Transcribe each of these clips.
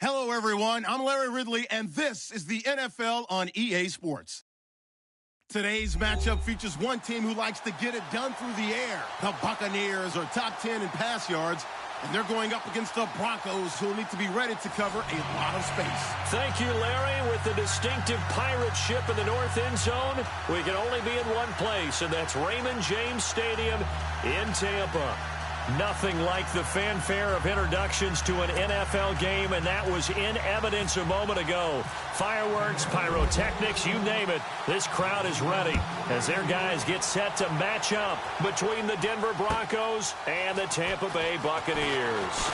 Hello, everyone. I'm Larry Ridley, and this is the NFL on EA Sports. Today's matchup features one team who likes to get it done through the air. The Buccaneers are top 10 in pass yards, and they're going up against the Broncos, who will need to be ready to cover a lot of space. Thank you, Larry. With the distinctive pirate ship in the north end zone, we can only be in one place, and that's Raymond James Stadium in Tampa. Nothing like the fanfare of introductions to an NFL game, and that was in evidence a moment ago. Fireworks, pyrotechnics, you name it. This crowd is ready as their guys get set to match up between the Denver Broncos and the Tampa Bay Buccaneers.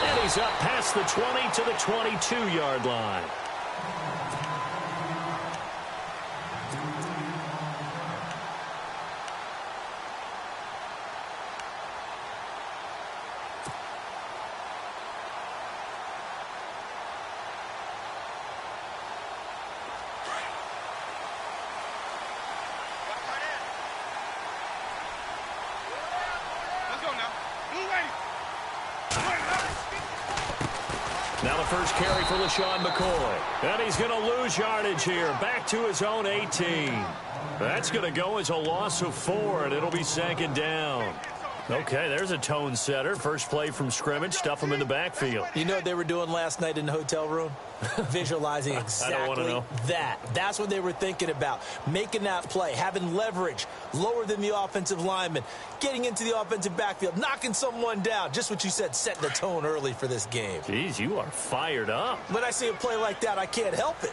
And he's up past the 20 to the 22-yard line. Now the first carry for LaShawn McCoy. And he's going to lose yardage here. Back to his own 18. That's going to go as a loss of 4, and it'll be second down. Okay, there's a tone setter. First play from scrimmage. Stuff him in the backfield. You know what they were doing last night in the hotel room? Visualizing exactly that. That's what they were thinking about. Making that play, having leverage, lower than the offensive lineman, getting into the offensive backfield, knocking someone down. Just what you said, setting the tone early for this game. Jeez, you are fired up. When I see a play like that, I can't help it.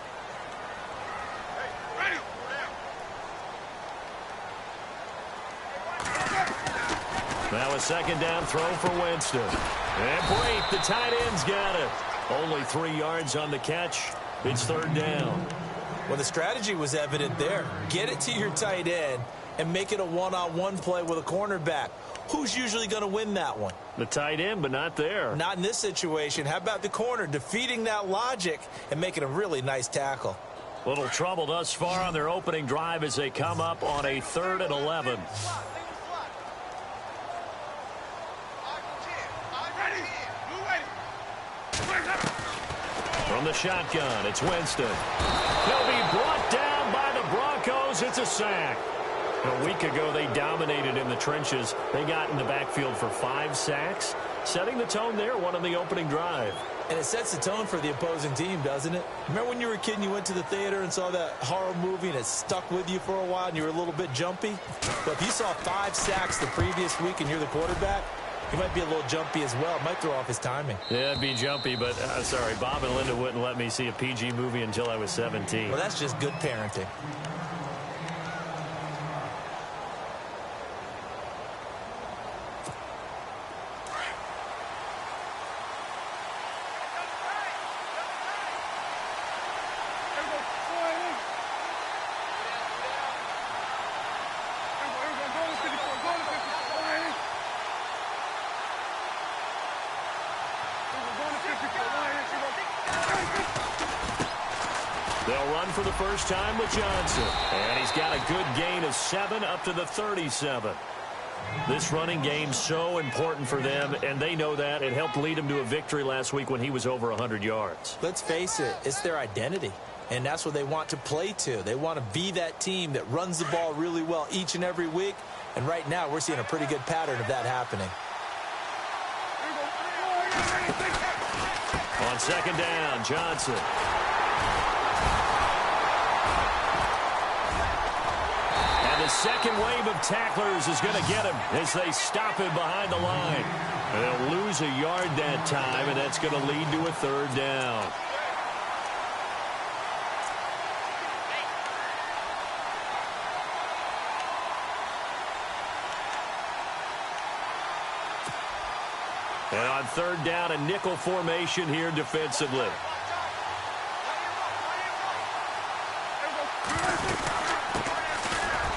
Now a second down throw for Winston. And Brate, the tight end's got it. Only 3 yards on the catch. It's third down. Well, the strategy was evident there. Get it to your tight end and make it a one-on-one play with a cornerback. Who's usually going to win that one? The tight end, but not there. Not in this situation. How about the corner defeating that logic and making a really nice tackle? Little trouble thus far on their opening drive as they come up on a 3rd and 11. From the shotgun, it's Winston. He'll be brought down by the Broncos. It's a sack. A week ago, they dominated in the trenches. They got in the backfield for 5 sacks, setting the tone there, one on the opening drive. And it sets the tone for the opposing team, doesn't it? Remember when you were a kid and you went to the theater and saw that horror movie and it stuck with you for a while and you were a little bit jumpy? Well, if you saw 5 sacks the previous week and you're the quarterback, he might be a little jumpy as well. It might throw off his timing. Yeah, it'd be jumpy, but sorry, Bob and Linda wouldn't let me see a PG movie until I was 17. Well, that's just good parenting. They'll run for the first time with Johnson. And he's got a good gain of 7 up to the 37. This running game so important for them, and they know that. It helped lead them to a victory last week when he was over 100 yards. Let's face it, it's their identity. And that's what they want to play to. They want to be that team that runs the ball really well each and every week. And right now, we're seeing a pretty good pattern of that happening. On second down, Johnson. And the second wave of tacklers is going to get him as they stop him behind the line. And they'll lose a yard that time, and that's going to lead to a third down. And on third down, a nickel formation here defensively.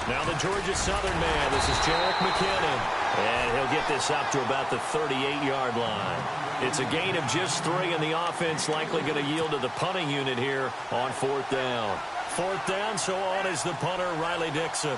Now the Georgia Southern man, this is Jerick McKinnon. And he'll get this up to about the 38-yard line. It's a gain of just 3, and the offense likely going to yield to the punting unit here on fourth down. Fourth down, so on is the punter, Riley Dixon.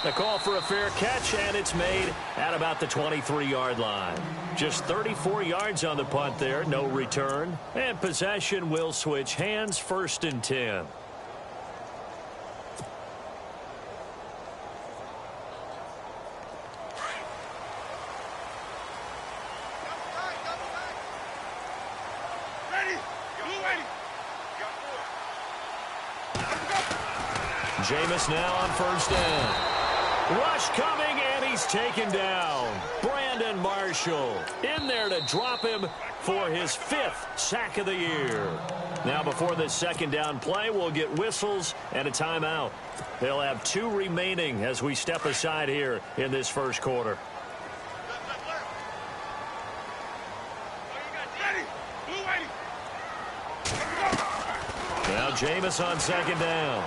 The call for a fair catch, and it's made at about the 23-yard line. Just 34 yards on the punt there, no return. And possession will switch hands, 1st and 10. Jameis now on 1st down. Rush coming, and he's taken down. Brandon Marshall in there to drop him for his 5th sack of the year. Now before this 2nd down play, we'll get whistles and a timeout. They'll have 2 remaining as we step aside here in this 1st quarter. Now Jameis on 2nd down.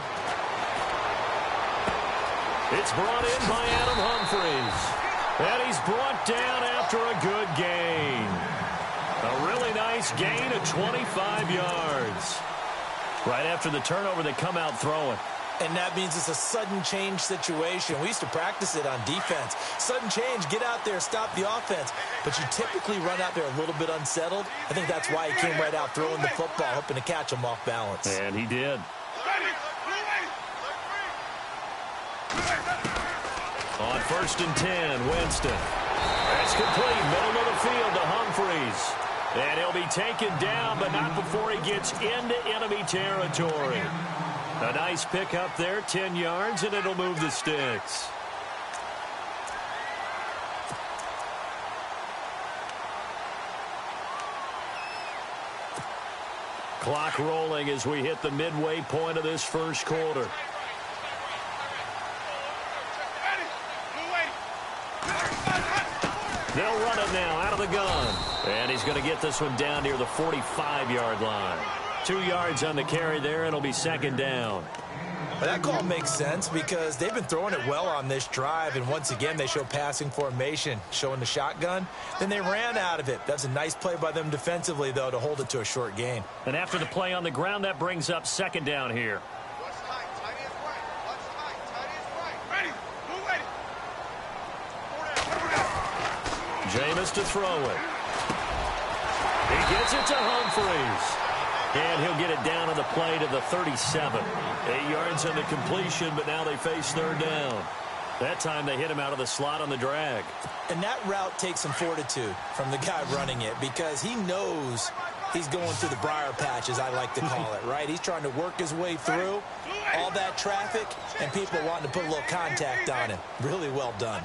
It's brought in by Adam Humphries. And he's brought down after a good gain. A really nice gain of 25 yards. Right after the turnover, they come out throwing. And that means it's a sudden change situation. We used to practice it on defense. Sudden change, get out there, stop the offense. But you typically run out there a little bit unsettled. I think that's why he came right out throwing the football, hoping to catch him off balance. And he did. On 1st and 10, Winston. That's complete, middle of the field to Humphries. And he'll be taken down, but not before he gets into enemy territory. A nice pickup there, 10 yards, and it'll move the sticks. Clock rolling as we hit the midway point of this 1st quarter. They'll run it now out of the gun. And he's going to get this one down near the 45-yard line. 2 yards on the carry there, and it'll be 2nd down. Well, that call makes sense because they've been throwing it well on this drive, and once again they show passing formation, showing the shotgun. Then they ran out of it. That's a nice play by them defensively, though, to hold it to a short gain. And after the play on the ground, that brings up 2nd down here. Jameis to throw it. He gets it to Humphries. And he'll get it down on the play to the 37. 8 yards on the completion, but now they face 3rd down. That time they hit him out of the slot on the drag. And that route takes some fortitude from the guy running it because he knows he's going through the briar patch, as I like to call it, right? He's trying to work his way through all that traffic and people wanting to put a little contact on him. Really well done.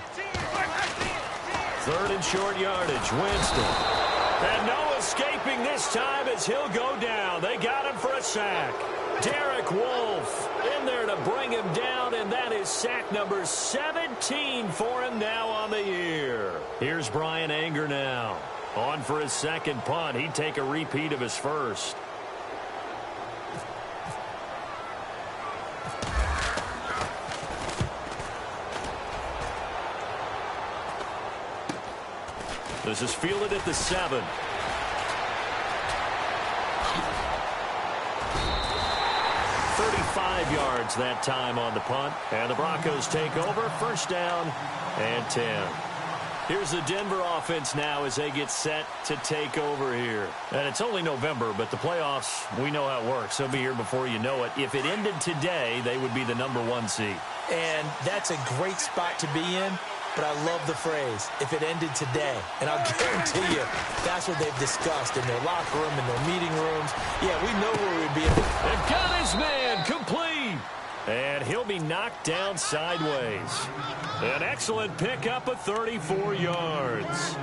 3rd and short yardage, Winston. And no escaping this time as he'll go down. They got him for a sack. Derek Wolfe in there to bring him down, and that is sack number 17 for him now on the year. Here's Brian Anger now. On for his 2nd punt. He'd take a repeat of his 1st. This is fielded at the 7. 35 yards that time on the punt. And the Broncos take over. 1st down and 10. Here's the Denver offense now as they get set to take over here. And it's only November, but the playoffs, we know how it works. They'll be here before you know it. If it ended today, they would be the #1 seed. And that's a great spot to be in. But I love the phrase, if it ended today. And I'll guarantee you, that's what they've discussed in their locker room, in their meeting rooms. Yeah, we know where we'd be. They've got his man complete. And he'll be knocked down sideways. An excellent pickup of 34 yards.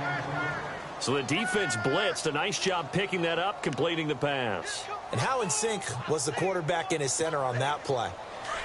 So the defense blitzed. A nice job picking that up, completing the pass. And how in sync was the quarterback and his center on that play?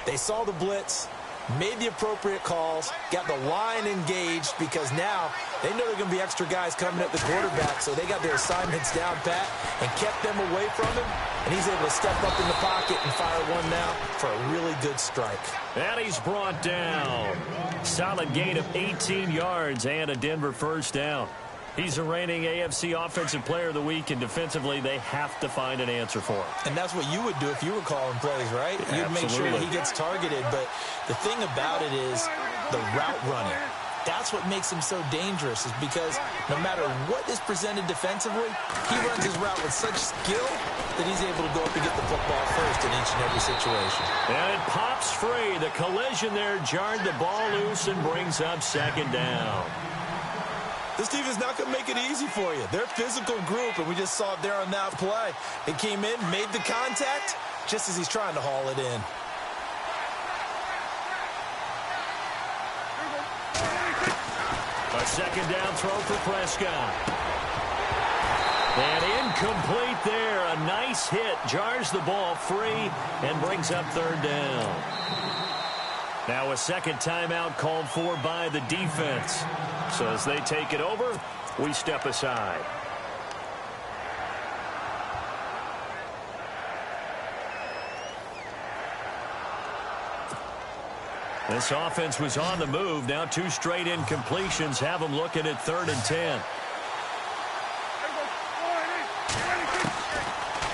They saw the blitz, made the appropriate calls, got the line engaged because now they know there are going to be extra guys coming at the quarterback, so they got their assignments down pat and kept them away from him, and he's able to step up in the pocket and fire one now for a really good strike. And he's brought down. Solid gain of 18 yards and a Denver 1st down. He's the reigning AFC Offensive Player of the Week, and defensively, they have to find an answer for him. And that's what you would do if you were calling plays, right? You'd make sure that he gets targeted. But the thing about it is, the route running. That's what makes him so dangerous, is because no matter what is presented defensively, he runs his route with such skill that he's able to go up and get the football first in each and every situation. And it pops free. The collision there jarred the ball loose and brings up second down. This team is not going to make it easy for you. They're a physical group, and we just saw it there on that play. It came in, made the contact, just as he's trying to haul it in. A second down throw for Prescott. And incomplete there. A nice hit. Jars the ball free and brings up third down. Now a second timeout called for by the defense. So as they take it over, we step aside. This offense was on the move. Now 2 straight incompletions have them looking at 3rd and 10.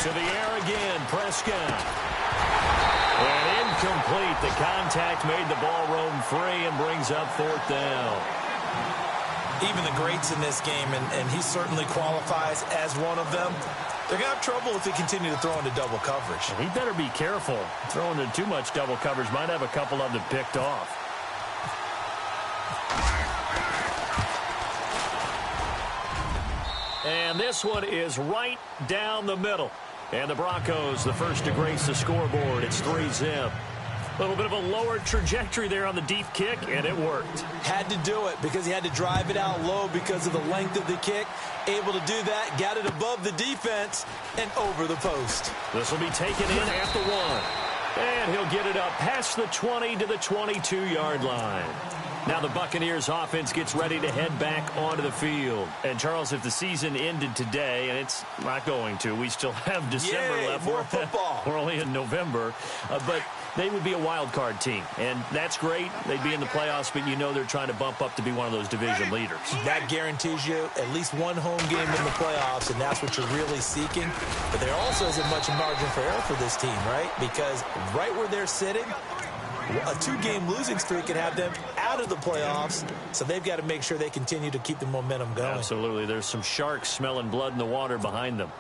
To the air again, Prescott. And incomplete. The contact made the ball roam free and brings up 4th down. Even the greats in this game, and he certainly qualifies as one of them, they're going to have trouble if they continue to throw into double coverage. He better be careful. Throwing into too much double coverage might have a couple of them picked off. And this one is right down the middle. And the Broncos, the first to grace the scoreboard. It's 3-zip. A little bit of a lower trajectory there on the deep kick, and it worked. Had to do it because he had to drive it out low because of the length of the kick. Able to do that, got it above the defense, and over the post. This will be taken in at the 1. And he'll get it up past the 20 to the 22-yard line. Now the Buccaneers offense gets ready to head back onto the field. And, Charles, if the season ended today, and it's not going to, we still have December left. More football. We're only in November. But they would be a wild card team. And that's great. They'd be in the playoffs, but you know they're trying to bump up to be one of those division leaders. That guarantees you at least one home game in the playoffs, and that's what you're really seeking. But there also isn't much margin for error for this team, right? Because right where they're sitting, a 2-game losing streak can have them out of the playoffs, so they've got to make sure they continue to keep the momentum going. Absolutely. There's some sharks smelling blood in the water behind them.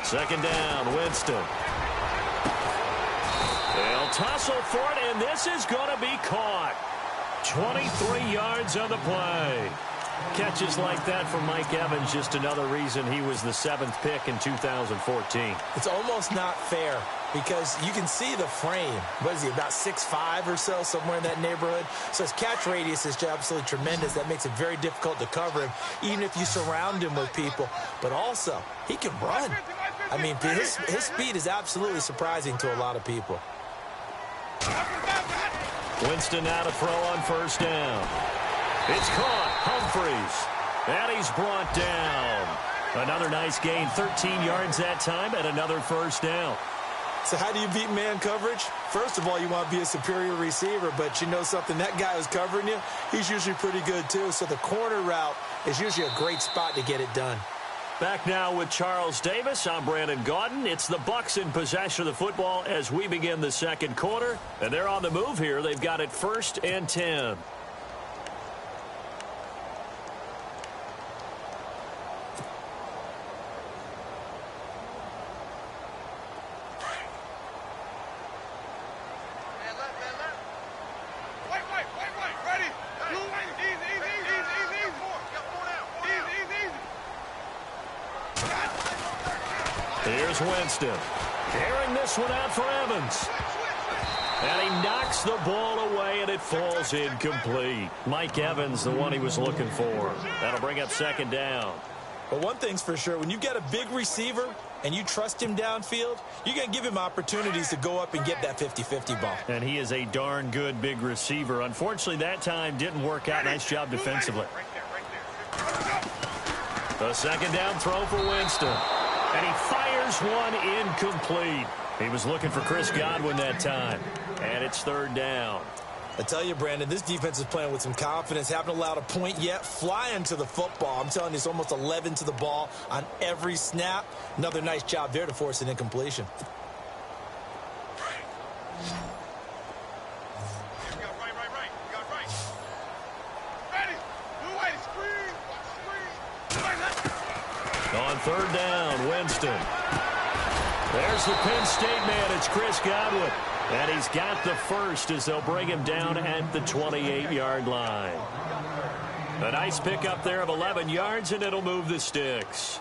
Second down, Winston. They'll tussle for it, and this is going to be caught. 23 yards on the play. Catches like that from Mike Evans, just another reason he was the 7th pick in 2014. It's almost not fair because you can see the frame. What is he, about 6'5" or so, somewhere in that neighborhood? So his catch radius is absolutely tremendous. That makes it very difficult to cover him, even if you surround him with people. But also, he can run. I mean, his speed is absolutely surprising to a lot of people. Winston now to throw on first down. It's caught. Humphreys. And he's brought down. Another nice gain. 13 yards that time and another first down. So how do you beat man coverage? First of all, you want to be a superior receiver, but you know something, that guy who's covering you, he's usually pretty good too. So the corner route is usually a great spot to get it done. Back now with Charles Davis. I'm Brandon Gaudin. It's the Bucs in possession of the football as we begin the second quarter. And they're on the move here. They've got it 1st and 10. Here's Winston. Carrying this one out for Evans. And he knocks the ball away, and it falls incomplete. Mike Evans, the one he was looking for. That'll bring up second down. But one thing's for sure, when you've got a big receiver and you trust him downfield, you're going to give him opportunities to go up and get that 50-50 ball. And he is a darn good big receiver. Unfortunately, that time didn't work out. Nice job defensively. The second down throw for Winston. And he fires one incomplete. He was looking for Chris Godwin that time. And it's third down. I tell you, Brandon, this defense is playing with some confidence. Haven't allowed a point yet. Flying to the football. I'm telling you, it's almost 11 to the ball on every snap. Another nice job there to force an incompletion. On third down, Winston. There's the Penn State man. It's Chris Godwin. And he's got the first as they'll bring him down at the 28-yard line. A nice pickup there of 11 yards, and it'll move the sticks.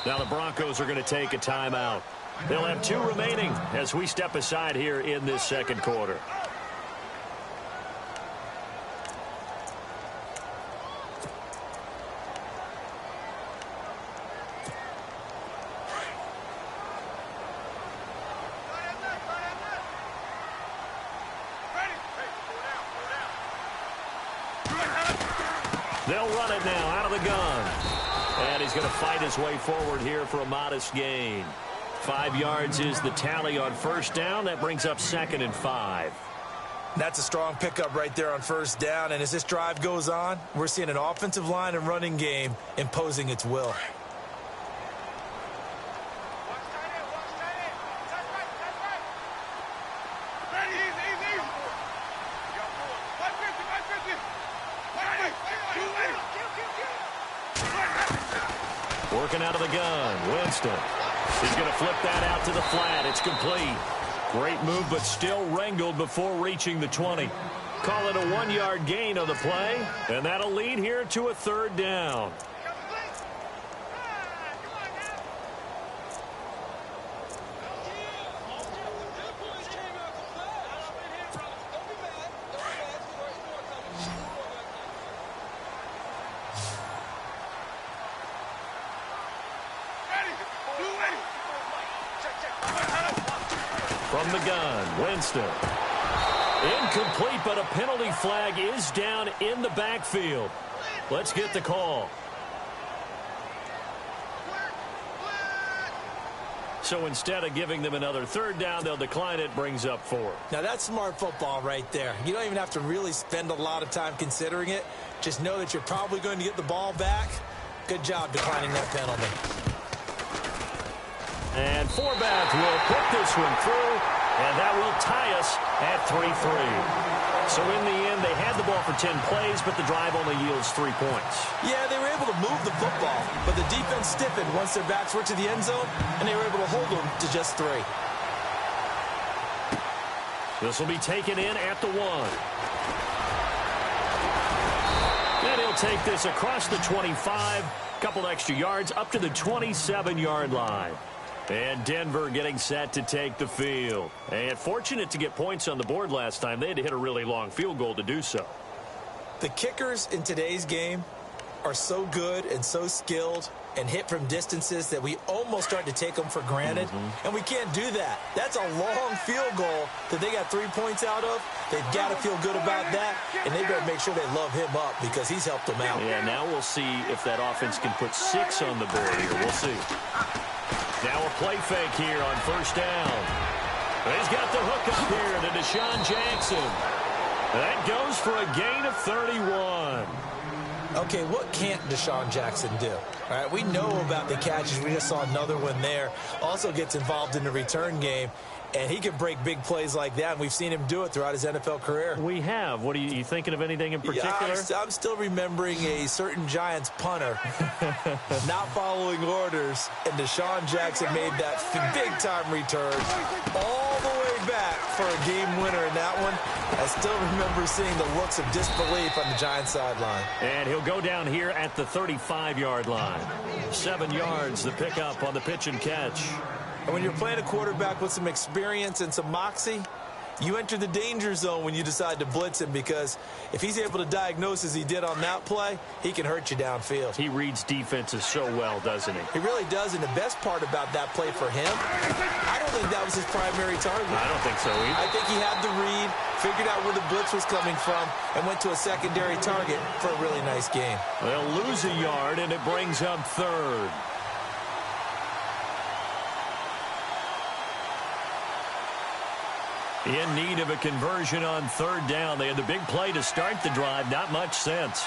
Now the Broncos are going to take a timeout. They'll have 2 remaining as we step aside here in this second quarter. They'll run it now out of the gun. And he's going to fight his way forward here for a modest gain. 5 yards is the tally on first down. That brings up 2nd and 5. That's a strong pickup right there on first down. And as this drive goes on, we're seeing an offensive line and running game imposing its will. Working out of the gun, Winston. He's going to flip that out to the flat. It's complete. Great move, but still wrangled before reaching the 20. Call it a 1-yard gain on the play, and that'll lead here to a third down. From the gun, Winston. Incomplete, but a penalty flag is down in the backfield. Let's get the call. So instead of giving them another third down, they'll decline it. Brings up 4. Now that's smart football right there. You don't even have to really spend a lot of time considering it. Just know that you're probably going to get the ball back. Good job declining that penalty. And Forbath will put this one through, and that will tie us at 3-3. So in the end, they had the ball for 10 plays, but the drive only yields 3 points. Yeah, they were able to move the football, but the defense stiffened once their backs were to the end zone, and they were able to hold them to just 3. This will be taken in at the 1. And he'll take this across the 25, couple extra yards up to the 27-yard line. And Denver getting set to take the field. And fortunate to get points on the board last time. They had to hit a really long field goal to do so. The kickers in today's game are so good and so skilled and hit from distances that we almost start to take them for granted. And we can't do that. That's a long field goal that they got 3 points out of. They've got to feel good about that, and they better make sure they love him up because he's helped them out. Yeah, now we'll see if that offense can put 6 on the board here. We'll see. Now a play fake here on first down. He's got the hook up here to Deshaun Jackson. That goes for a gain of 31. Okay, what can't Deshaun Jackson do? All right, we know about the catches. We just saw another one there. Also gets involved in the return game, and he can break big plays like that, and we've seen him do it throughout his NFL career. We have. What are you thinking of anything in particular? Yeah, I'm still remembering a certain Giants punter not following orders, and Deshaun Jackson made that big-time return all the way back for a game winner in that one. I still remember seeing the looks of disbelief on the Giants sideline. And he'll go down here at the 35-yard line. 7 yards, the pickup on the pitch and catch. And when you're playing a quarterback with some experience and some moxie, You enter the danger zone when you decide to blitz him, because if he's able to diagnose as he did on that play, he can hurt you downfield. He reads defenses so well, doesn't he? He really does, and the best part about that play for him, I don't think that was his primary target. I don't think so either. I think he had the read, figured out where the blitz was coming from, and went to a secondary target for a really nice game. They'll lose a yard, and it brings up third. In need of a conversion on third down. They had the big play to start the drive. Not much sense.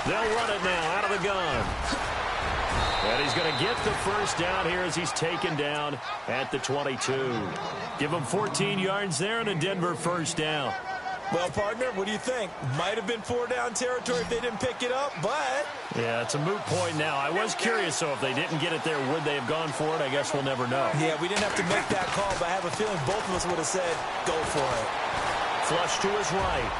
They'll run it now out of the gun. And he's going to get the first down here as he's taken down at the 22. Give him 14 yards there and a Denver first down. Well, partner, what do you think? Might have been 4-down territory if they didn't pick it up, but... Yeah, it's a moot point now. I was curious, so if they didn't get it there, would they have gone for it? I guess we'll never know. Yeah, we didn't have to make that call, but I have a feeling both of us would have said, go for it. Flush to his right.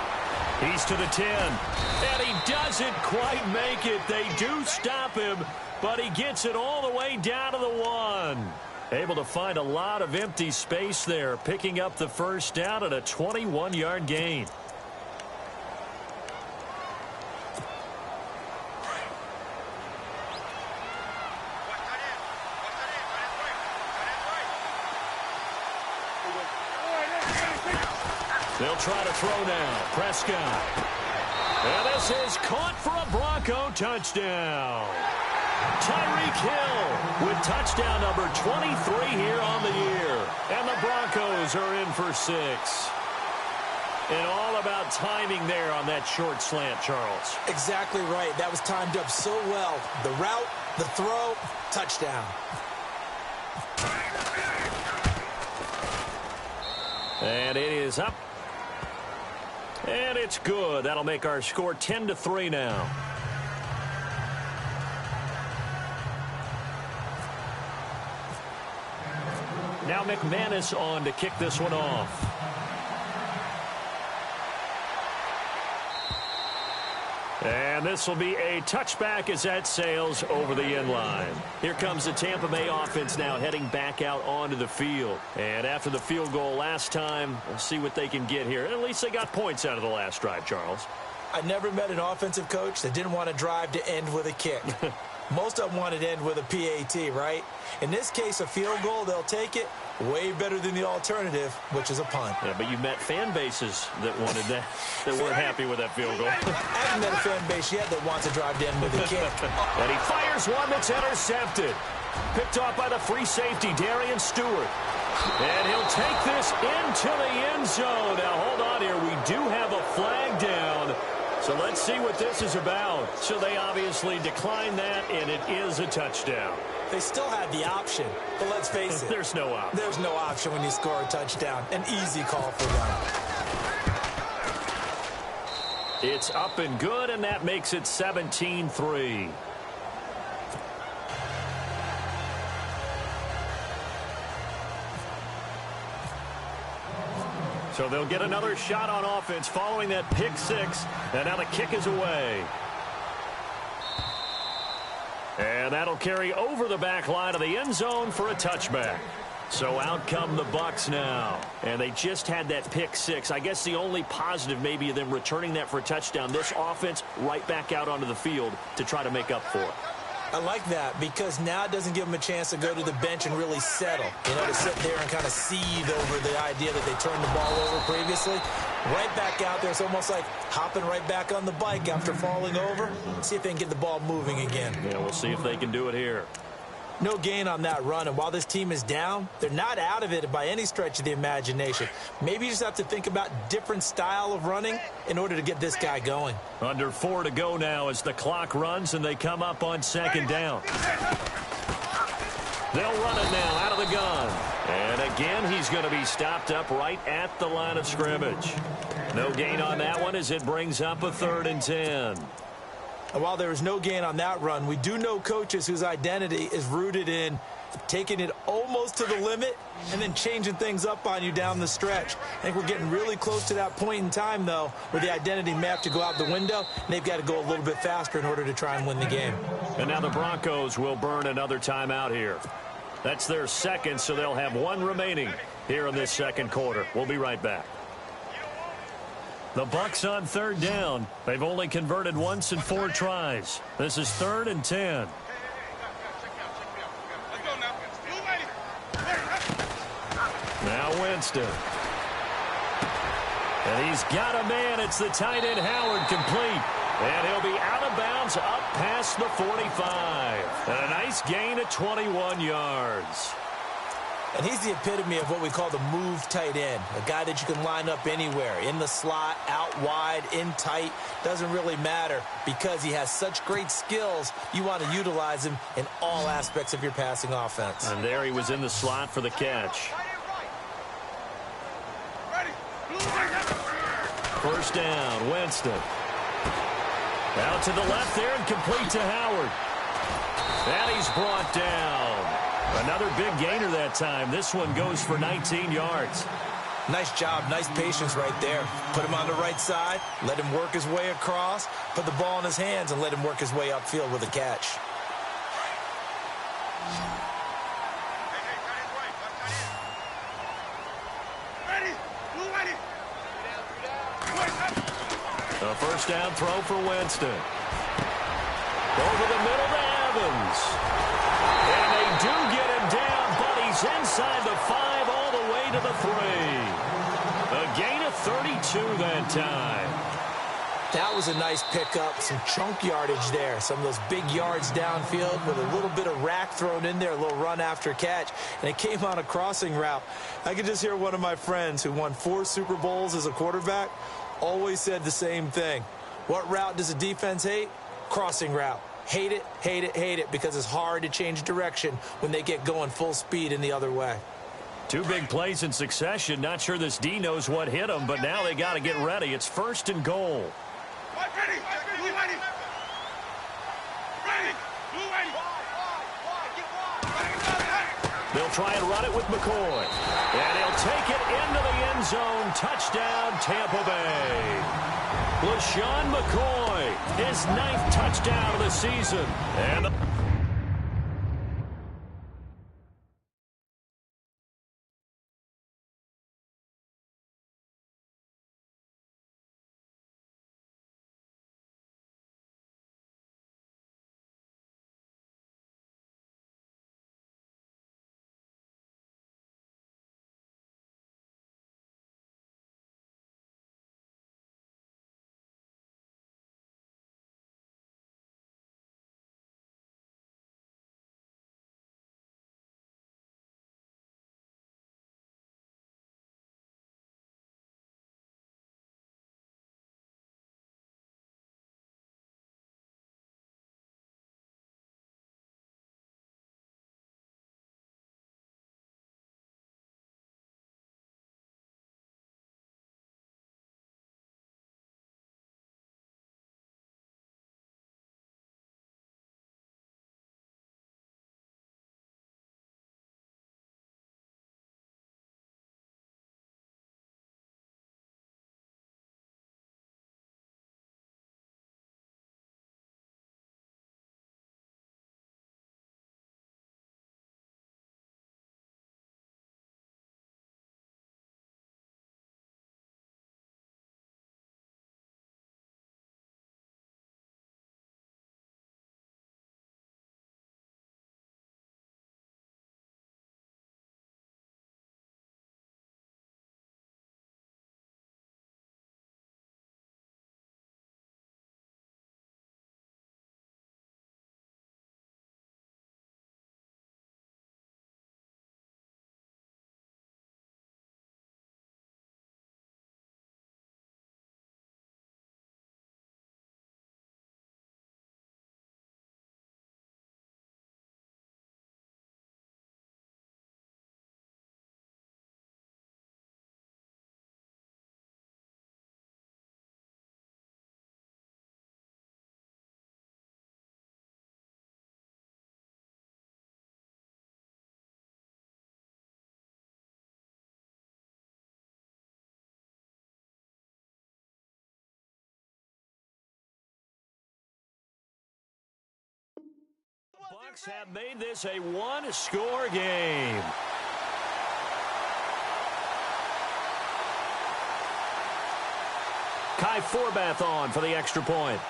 He's to the 10. And he doesn't quite make it. They do stop him, but he gets it all the way down to the 1. Able to find a lot of empty space there, picking up the first down at a 21-yard gain. They'll try to throw now. Prescott. And this is caught for a Bronco touchdown. Tyreek Hill with touchdown number 23 here on the year. And the Broncos are in for 6. And all about timing there on that short slant, Charles. Exactly right. That was timed up so well. The route, the throw, touchdown. And it is up. And it's good. That'll make our score 10-3 now. Now McManus on to kick this one off. And this will be a touchback as that sails over the end line. Here comes the Tampa Bay offense now heading back out onto the field. And after the field goal last time, we'll see what they can get here. At least they got points out of the last drive, Charles. I never met an offensive coach that didn't want to drive to end with a kick. Most of them wanted to end with a PAT, right? In this case, a field goal, they'll take it. Way better than the alternative, which is a punt. Yeah, but you met fan bases that wanted that, that weren't happy with that field goal. I haven't met a fan base yet that wants to drive to end with a kick. And he fires one that's intercepted. Picked off by the free safety, Darian Stewart. And he'll take this into the end zone. Now, hold on here. We do have a flag down. So let's see what this is about. So they obviously declined that, and it is a touchdown. They still had the option, but let's face it. There's no option. There's no option when you score a touchdown. An easy call for them. It's up and good, and that makes it 17-3. So they'll get another shot on offense following that pick six, and now the kick is away. And that'll carry over the back line of the end zone for a touchback. So out come the Bucs now. And they just had that pick six. I guess the only positive maybe of them returning that for a touchdown. This offense right back out onto the field to try to make up for it. I like that because now it doesn't give them a chance to go to the bench and really settle. You know, to sit there and kind of seethe over the idea that they turned the ball over previously. Right back out there. It's almost like hopping right back on the bike after falling over. See if they can get the ball moving again. Yeah, we'll see if they can do it here. No gain on that run, and while this team is down, they're not out of it by any stretch of the imagination. Maybe you just have to think about different style of running in order to get this guy going. Under 4 to go now as the clock runs and they come up on second down. They'll run it now out of the gun. And again, he's going to be stopped up right at the line of scrimmage. No gain on that one as it brings up a 3rd and 10. And while there is no gain on that run, we do know coaches whose identity is rooted in taking it almost to the limit and then changing things up on you down the stretch. I think we're getting really close to that point in time, though, where the identity may have to go out the window, and they've got to go a little bit faster in order to try and win the game. And now the Broncos will burn another timeout here. That's their second, so they'll have one remaining here in this second quarter. We'll be right back. The Bucks on third down. They've only converted once in 4 tries. This is 3rd and 10. Now Winston. And he's got a man. It's the tight end Howard, complete. And he'll be out of bounds up past the 45. And a nice gain of 21 yards. And he's the epitome of what we call the move tight end, a guy that you can line up anywhere, in the slot, out wide, in tight, doesn't really matter because he has such great skills. You want to utilize him in all aspects of your passing offense. And there he was in the slot for the catch. First down, Winston. Out to the left there and complete to Howard. And he's brought down. Another big gainer that time. This one goes for 19 yards. Nice job, nice patience right there. Put him on the right side, let him work his way across, put the ball in his hands, and let him work his way upfield with a catch. A first down throw for Winston. Over the middle to Evans. And they do get him down, but he's inside the 5 all the way to the 3. A gain of 32 that time. That was a nice pickup, some chunk yardage there. Some of those big yards downfield with a little bit of rack thrown in there, a little run after catch. And it came on a crossing route. I could just hear one of my friends who won 4 Super Bowls as a quarterback always said the same thing. What route does a defense hate? Crossing route. Hate it, hate it, hate it, because it's hard to change direction when they get going full speed in the other way. 2 big plays in succession. Not sure this D knows what hit him, but now they got to get ready. It's 1st and goal. They'll try and run it with McCoy. And he'll take it into the end zone. Touchdown, Tampa Bay. LaShawn McCoy, his 9th touchdown of the season. And Bucs have made this a one-score game. Kai Forbath on for the extra point.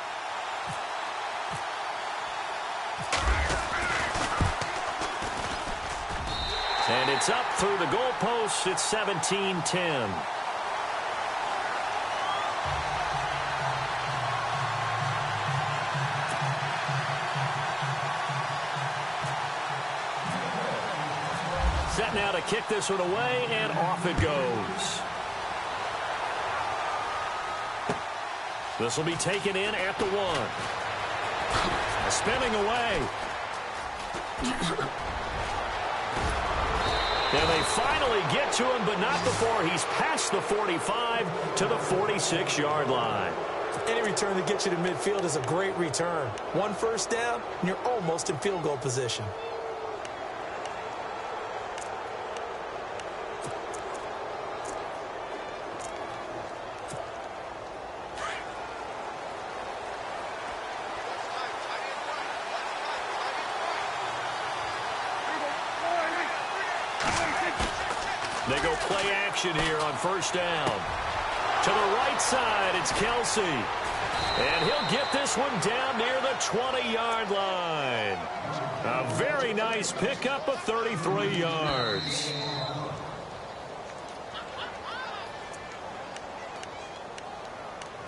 And it's up through the goalposts. It's 17-10. Set now to kick this one away, and off it goes. This will be taken in at the 1. Spinning away. And they finally get to him, but not before he's past the 45 to the 46-yard line. Any return that gets you to midfield is a great return. 1 first down, and you're almost in field goal position. They go play action here on first down. To the right side, it's Kelsey. And he'll get this one down near the 20-yard line. A very nice pickup of 33 yards.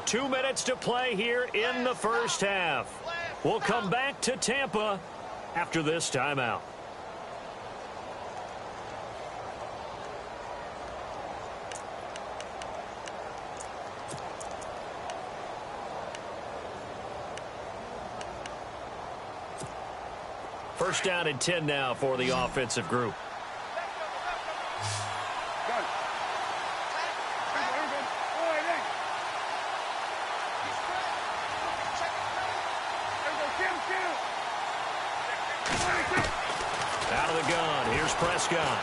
Two minutes to play here in the first half. We'll come back to Tampa after this timeout. First down and 10 now for the offensive group. Out of the gun, here's Prescott.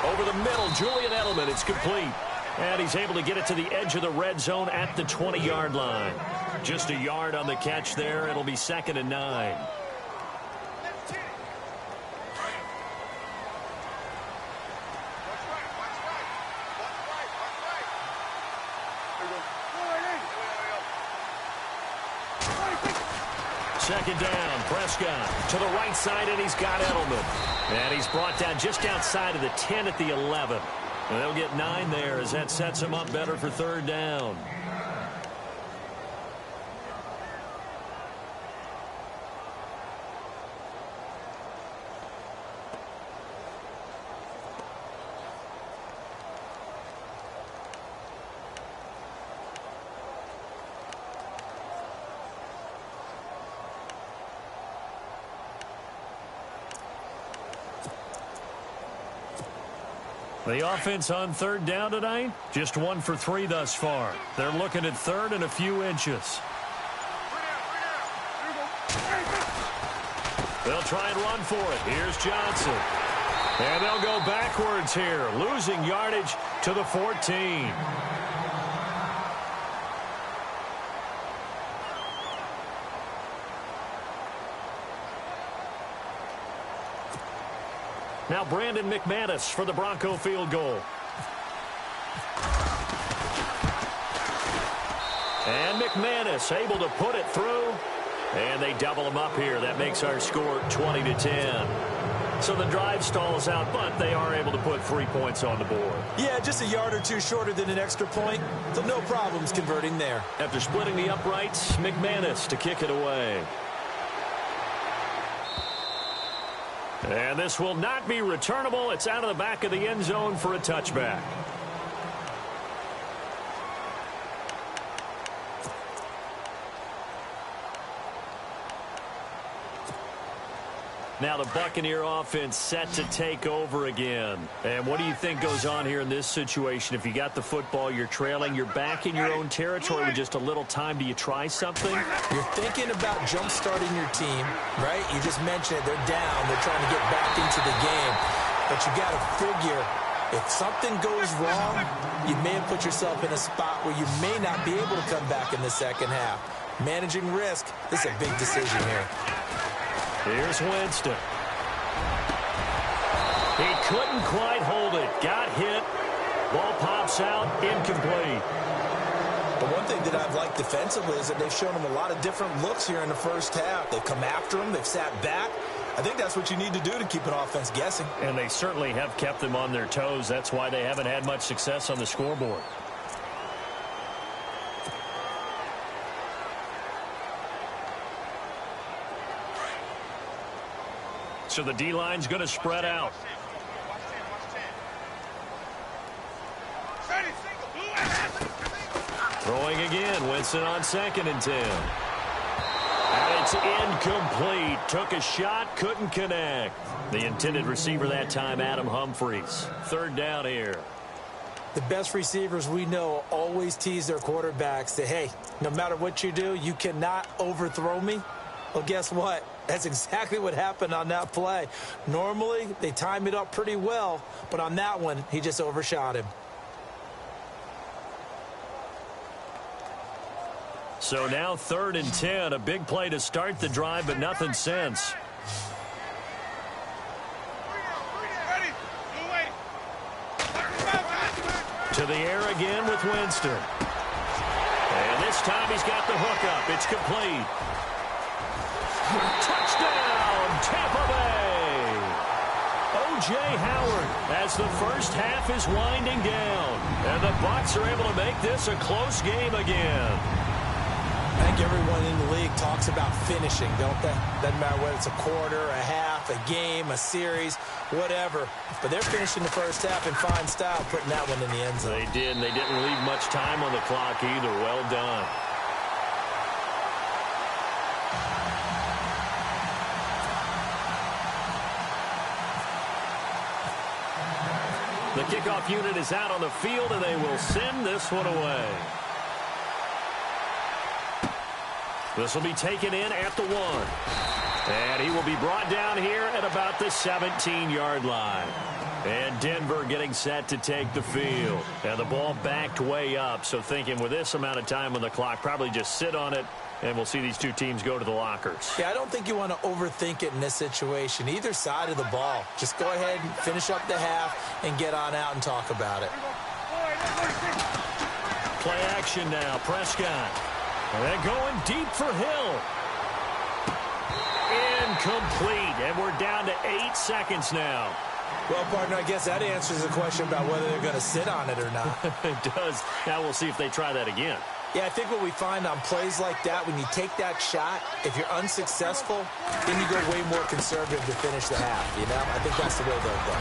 Over the middle, Julian Edelman, it's complete. And he's able to get it to the edge of the red zone at the 20-yard line. Just a yard on the catch there. It'll be 2nd and 9. Second down, Prescott to the right side, and he's got Edelman. And he's brought down just outside of the 10 at the 11. And they'll get 9 there as that sets him up better for third down. The offense on third down tonight, just 1 for 3 thus far. They're looking at third and a few inches. They'll try and run for it. Here's Johnson. And they'll go backwards here, losing yardage to the 14. Now Brandon McManus for the Bronco field goal. And McManus able to put it through. And they double him up here. That makes our score 20-10. So the drive stalls out, but they are able to put 3 points on the board. Yeah, just a yard or two shorter than an extra point. So no problems converting there. After splitting the uprights, McManus to kick it away. And this will not be returnable. It's out of the back of the end zone for a touchback. Now the Buccaneer offense set to take over again. And what do you think goes on here in this situation? If you got the football, you're trailing, you're back in your own territory with just a little time. Do you try something? You're thinking about jump-starting your team, right? You just mentioned it. They're down. They're trying to get back into the game. But you got to figure, if something goes wrong, you may have put yourself in a spot where you may not be able to come back in the second half. Managing risk, this is a big decision here. Here's Winston. He couldn't quite hold it. Got hit. Ball pops out. Incomplete. The one thing that I've liked defensively is that they've shown him a lot of different looks here in the first half. They've come after him. They've sat back. I think that's what you need to do to keep an offense guessing. And they certainly have kept them on their toes. That's why they haven't had much success on the scoreboard. So the D-line's going to spread out. Throwing again. Winston on 2nd and 10. And it's incomplete. Took a shot, couldn't connect. The intended receiver that time, Adam Humphries. 3rd down here. The best receivers we know always tease their quarterbacks that, hey, no matter what you do, you cannot overthrow me. Well, guess what? That's exactly what happened on that play. Normally, they time it up pretty well, but on that one, he just overshot him. So now 3rd and 10. A big play to start the drive, but nothing since. To the air again with Winston. And this time he's got the hookup. It's complete. Touchdown, Tampa Bay. O.J. Howard as the first half is winding down. And the Bucs are able to make this a close game again. I think everyone in the league talks about finishing, don't they? Doesn't matter whether it's a quarter, a half, a game, a series, whatever. But they're finishing the first half in fine style, putting that one in the end zone. They did, and they didn't leave much time on the clock either. Well done. The kickoff unit is out on the field, and they will send this one away. This will be taken in at the 1. And he will be brought down here at about the 17-yard line. And Denver getting set to take the field. And the ball backed way up, so thinking with this amount of time on the clock, probably just sit on it, and we'll see these two teams go to the lockers. Yeah, I don't think you want to overthink it in this situation. Either side of the ball. Just go ahead and finish up the half and get on out and talk about it. Play action now. Prescott. And then going deep for Hill. Incomplete. And we're down to 8 seconds now. Well, partner, I guess that answers the question about whether they're going to sit on it or not. It does. Now we'll see if they try that again. Yeah, I think what we find on plays like that, when you take that shot, if you're unsuccessful, then you go way more conservative to finish the half, you know? I think that's the way they'll go.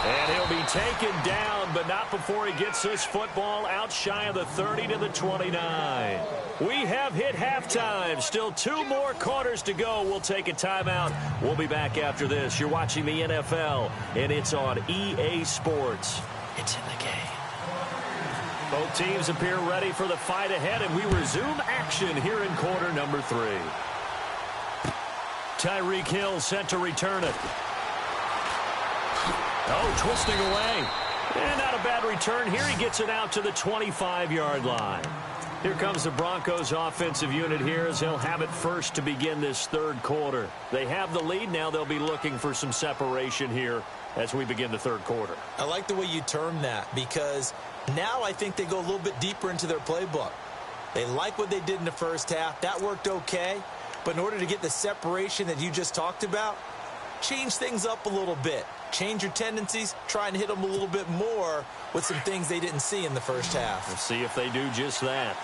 And he'll be taken down, but not before he gets this football out shy of the 30 to the 29. We have hit halftime. Still 2 more quarters to go. We'll take a timeout. We'll be back after this. You're watching the NFL, and it's on EA Sports. It's in the game. Both teams appear ready for the fight ahead, and we resume action here in quarter number 3. Tyreek Hill set to return it. Oh, twisting away. And not a bad return here. He gets it out to the 25-yard line. Here comes the Broncos offensive unit here as they'll have it first to begin this 3rd quarter. They have the lead now. They'll be looking for some separation here as we begin the 3rd quarter. I like the way you term that because now I think they go a little bit deeper into their playbook. They like what they did in the first half. That worked okay. But in order to get the separation that you just talked about, change things up a little bit. Change your tendencies, try and hit them a little bit more with some things they didn't see in the first half. We'll see if they do just that.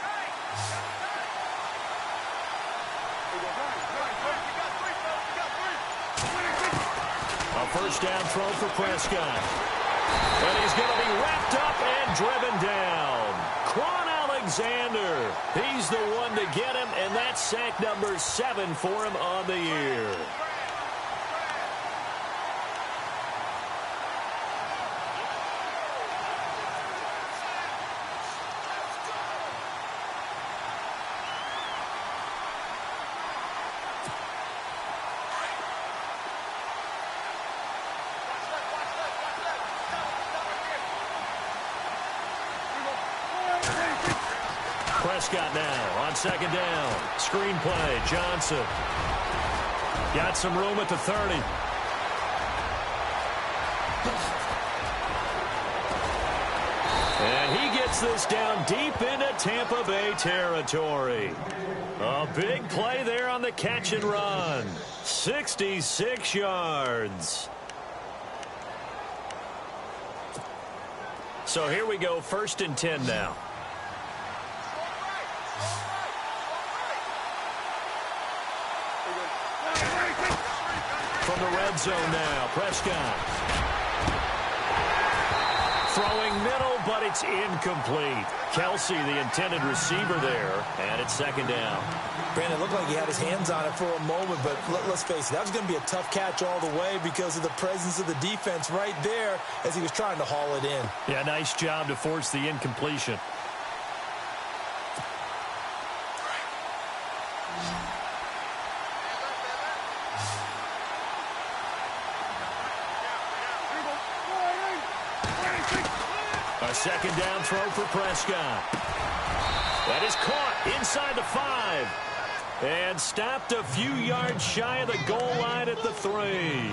A first down throw for Prescott. And he's going to be wrapped up and driven down. Quan Alexander. He's the one to get him, and that's sack number 7 for him on the year. Prescott now on 2nd down. Screen play, Johnson. Got some room at the 30. And he gets this down deep into Tampa Bay territory. A big play there on the catch and run. 66 yards. So here we go, 1st and 10 now. From the red zone now, Prescott. Throwing middle, but it's incomplete. Kelsey, the intended receiver there, and it's 2nd down. Brandon, it looked like he had his hands on it for a moment, but let's face it, that was going to be a tough catch all the way because of the presence of the defense right there as he was trying to haul it in. Yeah, nice job to force the incompletion. A 2nd down throw for Prescott. That is caught inside the 5. And stopped a few yards shy of the goal line at the 3.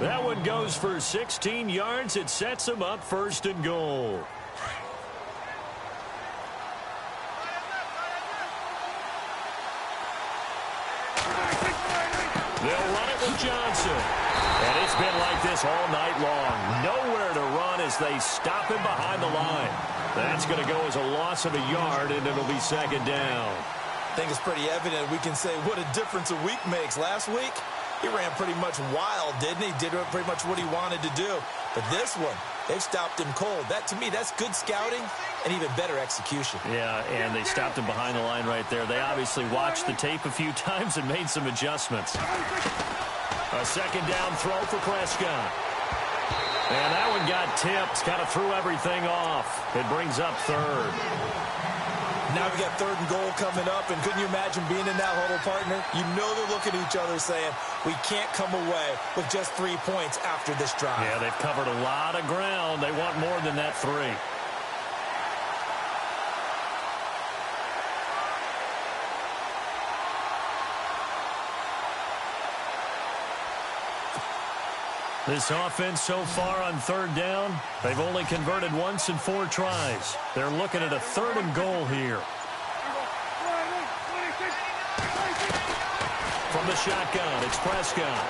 That one goes for 16 yards. It sets him up 1st and goal. They'll run it with Johnson. And it's been like this all night long. Nowhere to run as they stop him behind the line. That's going to go as a loss of a yard, and it'll be 2nd down. I think it's pretty evident. We can say what a difference a week makes. Last week, he ran pretty much wild, didn't he? Did pretty much what he wanted to do. But this one, they've stopped him cold. That, to me, that's good scouting and even better execution. Yeah, and they stopped him behind the line right there. They obviously watched the tape a few times and made some adjustments. A 2nd down throw for Prescott. And that one got tipped, kind of threw everything off. It brings up 3rd. Now we got 3rd and goal coming up, and couldn't you imagine being in that huddle, partner? You know they're looking at each other saying, we can't come away with just 3 points after this drive. Yeah, they've covered a lot of ground. They want more than that 3. This offense so far on 3rd down, they've only converted once in 4 tries. They're looking at a 3rd and goal here. From the shotgun, it's Prescott.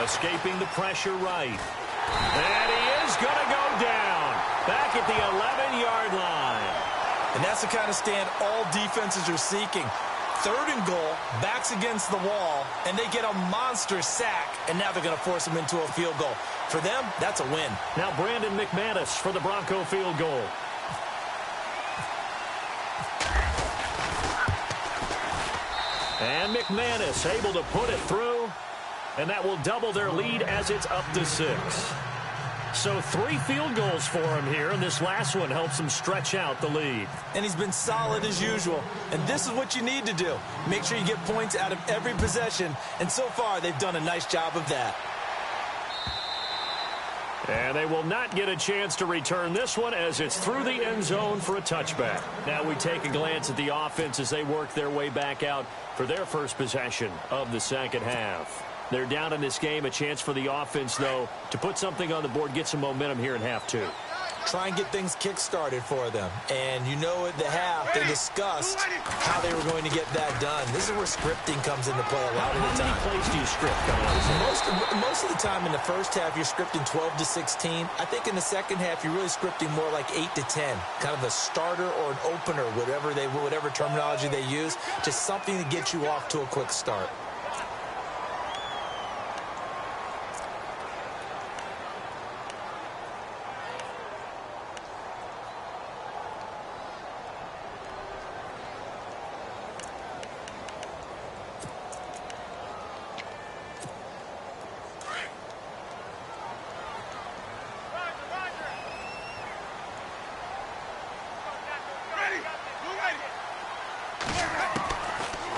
Escaping the pressure right. And he is going to go down. Back at the 11-yard line. And that's the kind of stand all defenses are seeking. 3rd and goal, backs against the wall, and they get a monster sack, and now they're going to force them into a field goal. For them, that's a win. Now Brandon McManus for the Bronco field goal. And McManus able to put it through, and that will double their lead as it's up to 6. So 3 field goals for him here, and this last one helps him stretch out the lead. And he's been solid as usual. And this is what you need to do. Make sure you get points out of every possession. And so far, they've done a nice job of that. And they will not get a chance to return this one as it's through the end zone for a touchback. Now we take a glance at the offense as they work their way back out for their first possession of the 2nd half. They're down in this game. A chance for the offense, though, to put something on the board, get some momentum here in half 2. Try and get things kick-started for them. And you know at the half, they discussed how they were going to get that done. This is where scripting comes into play a lot of the time. How many plays do you script coming out? Most of the time in the first half, you're scripting 12 to 16. I think in the second half, you're really scripting more like 8 to 10. Kind of a starter or an opener, whatever terminology they use. Just something to get you off to a quick start.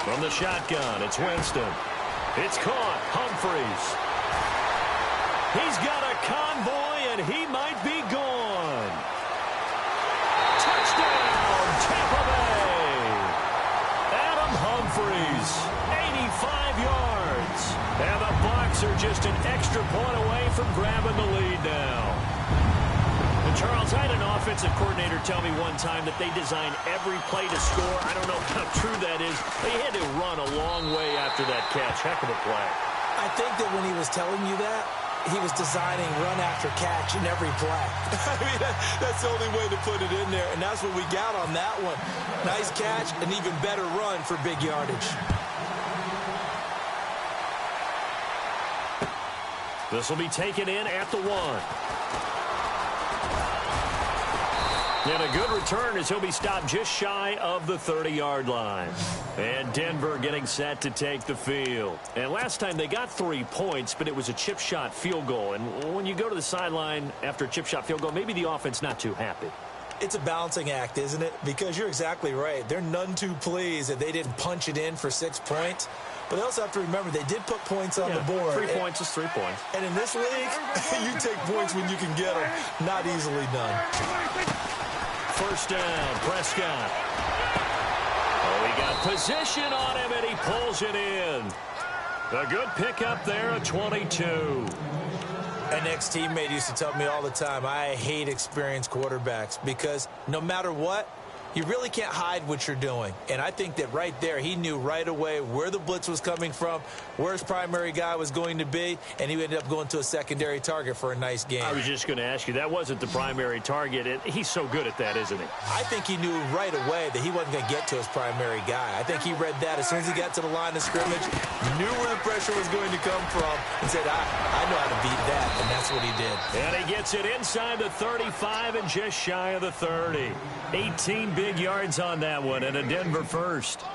From the shotgun, it's Winston. It's caught. Humphries. He's got a convoy, and he might be gone. Touchdown, Tampa Bay. Adam Humphries, 85 yards. are just an extra point away from grabbing the lead now. And Charles, I had an offensive coordinator tell me one time that they design every play to score. I don't know how true that is. They had to run a long way after that catch. Heck of a play. I think that when he was telling you that, he was designing run after catch in every play. I mean, that's the only way to put it in there, and that's what we got on that one. Nice catch, an even better run for big yardage. This will be taken in at the 1. And a good return as he'll be stopped just shy of the 30-yard line. And Denver getting set to take the field. And last time they got 3 points, but it was a chip shot field goal. And when you go to the sideline after a chip shot field goal, maybe the offense not too happy. It's a balancing act, isn't it? Because you're exactly right. They're none too pleased that they didn't punch it in for 6 points. But they also have to remember they did put points on the board. 3 points is 3 points. And in this league, you take points when you can get them. Not easily done. First down, Prescott. Oh, he got position on him, and he pulls it in. A good pickup there, a 22. An ex-teammate used to tell me all the time, I hate experienced quarterbacks because no matter what, you really can't hide what you're doing. And I think that right there, he knew right away where the blitz was coming from, where his primary guy was going to be, and he ended up going to a secondary target for a nice game. I was just going to ask you, that wasn't the primary target. And he's so good at that, isn't he? I think he knew right away that he wasn't going to get to his primary guy. I think he read that as soon as he got to the line of scrimmage, knew where the pressure was going to come from, and said, I know how to beat that, and that's what he did. And he gets it inside the 35 and just shy of the 30. 18 big yards on that one, and a Denver first.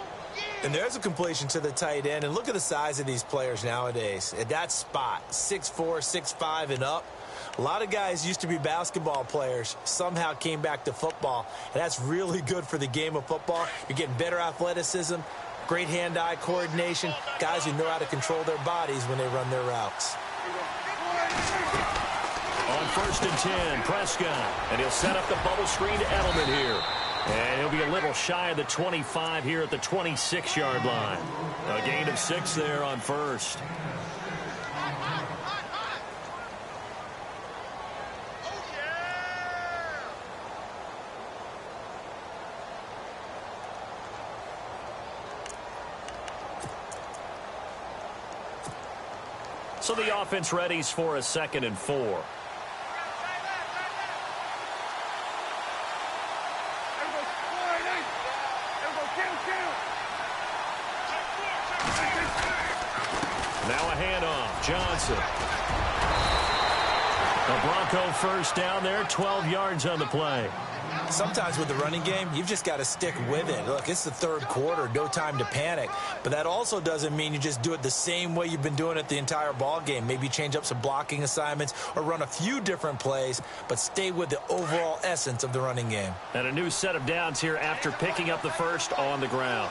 And there's a completion to the tight end. And look at the size of these players nowadays. At that spot, 6'4", 6'5", and up. A lot of guys used to be basketball players, somehow came back to football. And that's really good for the game of football. You're getting better athleticism, great hand-eye coordination, guys who know how to control their bodies when they run their routes. On 1st and 10, Prescott. And he'll set up the bubble screen to Edelman here. And he'll be a little shy of the 25 here at the 26-yard line. A gain of 6 there on 1st. So the offense readies for a 2nd and 4. Now a handoff. Johnson. A Bronco first down there, 12 yards on the play. Sometimes with the running game, you've just got to stick with it. Look, it's the 3rd quarter, no time to panic. But that also doesn't mean you just do it the same way you've been doing it the entire ball game. Maybe change up some blocking assignments or run a few different plays, but stay with the overall essence of the running game. And a new set of downs here after picking up the first on the ground.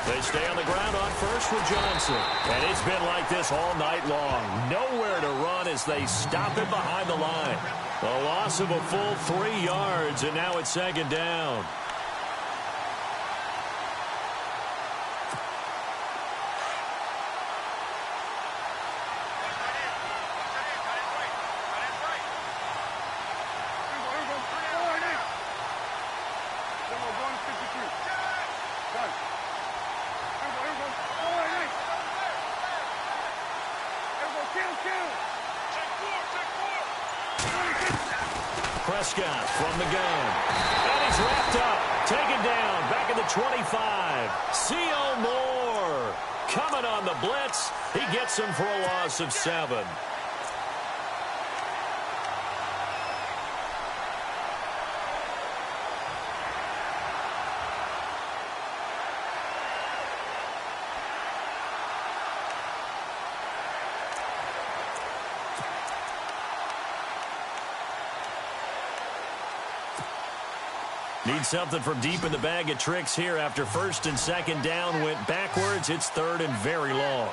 They stay on the ground on 1st with Johnson. And it's been like this all night long. Nowhere to run as they stop it behind the line. A loss of a full 3 yards, and now it's 2nd down. Prescott from the gun. And he's wrapped up. Taken down. Back at the 25. C.O. Moore coming on the blitz. He gets him for a loss of 7. Need something from deep in the bag of tricks here after 1st and 2nd down went backwards. It's 3rd and very long.